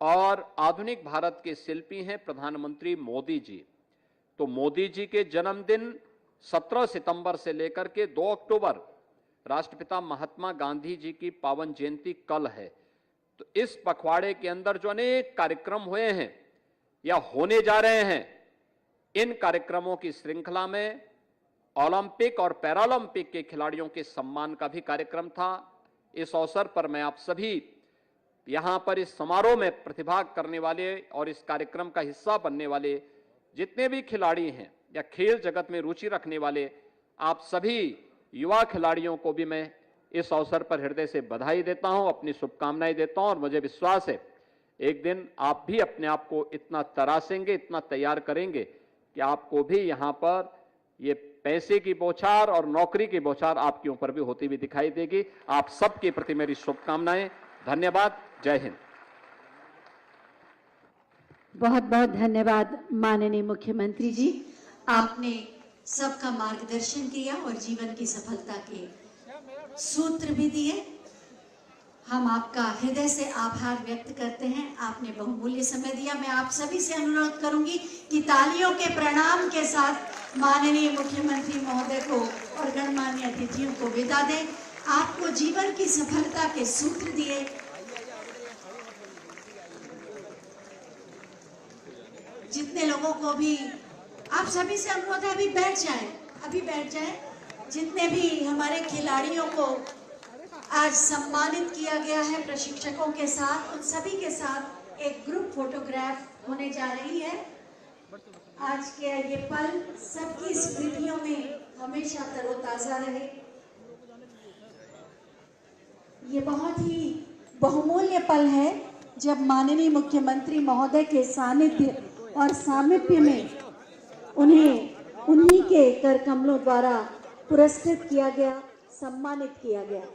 और आधुनिक भारत के शिल्पी हैं प्रधानमंत्री मोदी जी। तो मोदी जी के जन्मदिन 17 सितंबर से लेकर के 2 अक्टूबर राष्ट्रपिता महात्मा गांधी जी की पावन जयंती कल है। तो इस पखवाड़े के अंदर जो अनेक कार्यक्रम हुए हैं या होने जा रहे हैं, इन कार्यक्रमों की श्रृंखला में ओलंपिक और पैरालंपिक के खिलाड़ियों के सम्मान का भी कार्यक्रम था। इस अवसर पर मैं आप सभी यहां पर इस समारोह में प्रतिभाग करने वाले और इस कार्यक्रम का हिस्सा बनने वाले जितने भी खिलाड़ी हैं या खेल जगत में रुचि रखने वाले आप सभी युवा खिलाड़ियों को भी मैं इस अवसर पर हृदय से बधाई देता हूं, अपनी शुभकामनाएं देता हूं और मुझे विश्वास है एक दिन आप भी अपने आप को इतना तरासेंगे, इतना तैयार करेंगे कि आपको भी यहां पर ये पैसे की बौछार और नौकरी की बौछार आपके ऊपर भी होती हुई दिखाई देगी। आप सबके प्रति मेरी शुभकामनाएं। धन्यवाद। जय हिंद। बहुत बहुत धन्यवाद माननीय मुख्यमंत्री जी। आपने सबका मार्गदर्शन किया और जीवन की सफलता के सूत्र भी दिए। हम आपका हृदय से आभार व्यक्त करते हैं। आपने बहुमूल्य समय दिया। मैं आप सभी से अनुरोध करूंगी कि तालियों के प्रणाम के साथ माननीय मुख्यमंत्री महोदय को और गणमान्य अतिथियों को विदा दें। आपको जीवन की सफलता के सूत्र दिए। जितने लोगों को भी आप सभी से अनुरोध है अभी बैठ जाएं, जितने भी हमारे खिलाड़ियों को आज सम्मानित किया गया है प्रशिक्षकों के साथ, उन सभी के साथ एक ग्रुप फोटोग्राफ होने जा रही है। आज के ये पल सबकी स्मृतियों में हमेशा तरोताजा रहे। ये बहुत ही बहुमूल्य पल है जब माननीय मुख्यमंत्री महोदय के सानिध्य और सामीप्य में उन्हें उन्हीं के कर कमलों द्वारा पुरस्कृत किया गया, सम्मानित किया गया।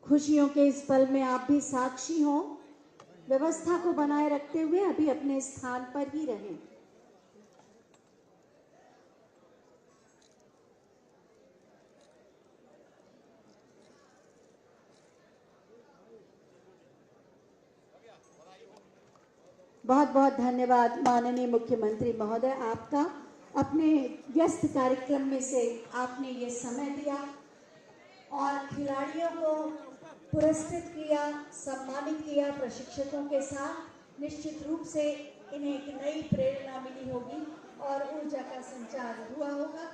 खुशियों के इस पल में आप भी साक्षी हों। व्यवस्था को बनाए रखते हुए अभी अपने स्थान पर ही रहें। बहुत बहुत धन्यवाद माननीय मुख्यमंत्री महोदय आपका। अपने व्यस्त कार्यक्रम में से आपने ये समय दिया और खिलाड़ियों को पुरस्कृत किया, सम्मानित किया प्रशिक्षकों के साथ। निश्चित रूप से इन्हें एक नई प्रेरणा मिली होगी और ऊर्जा का संचार हुआ होगा।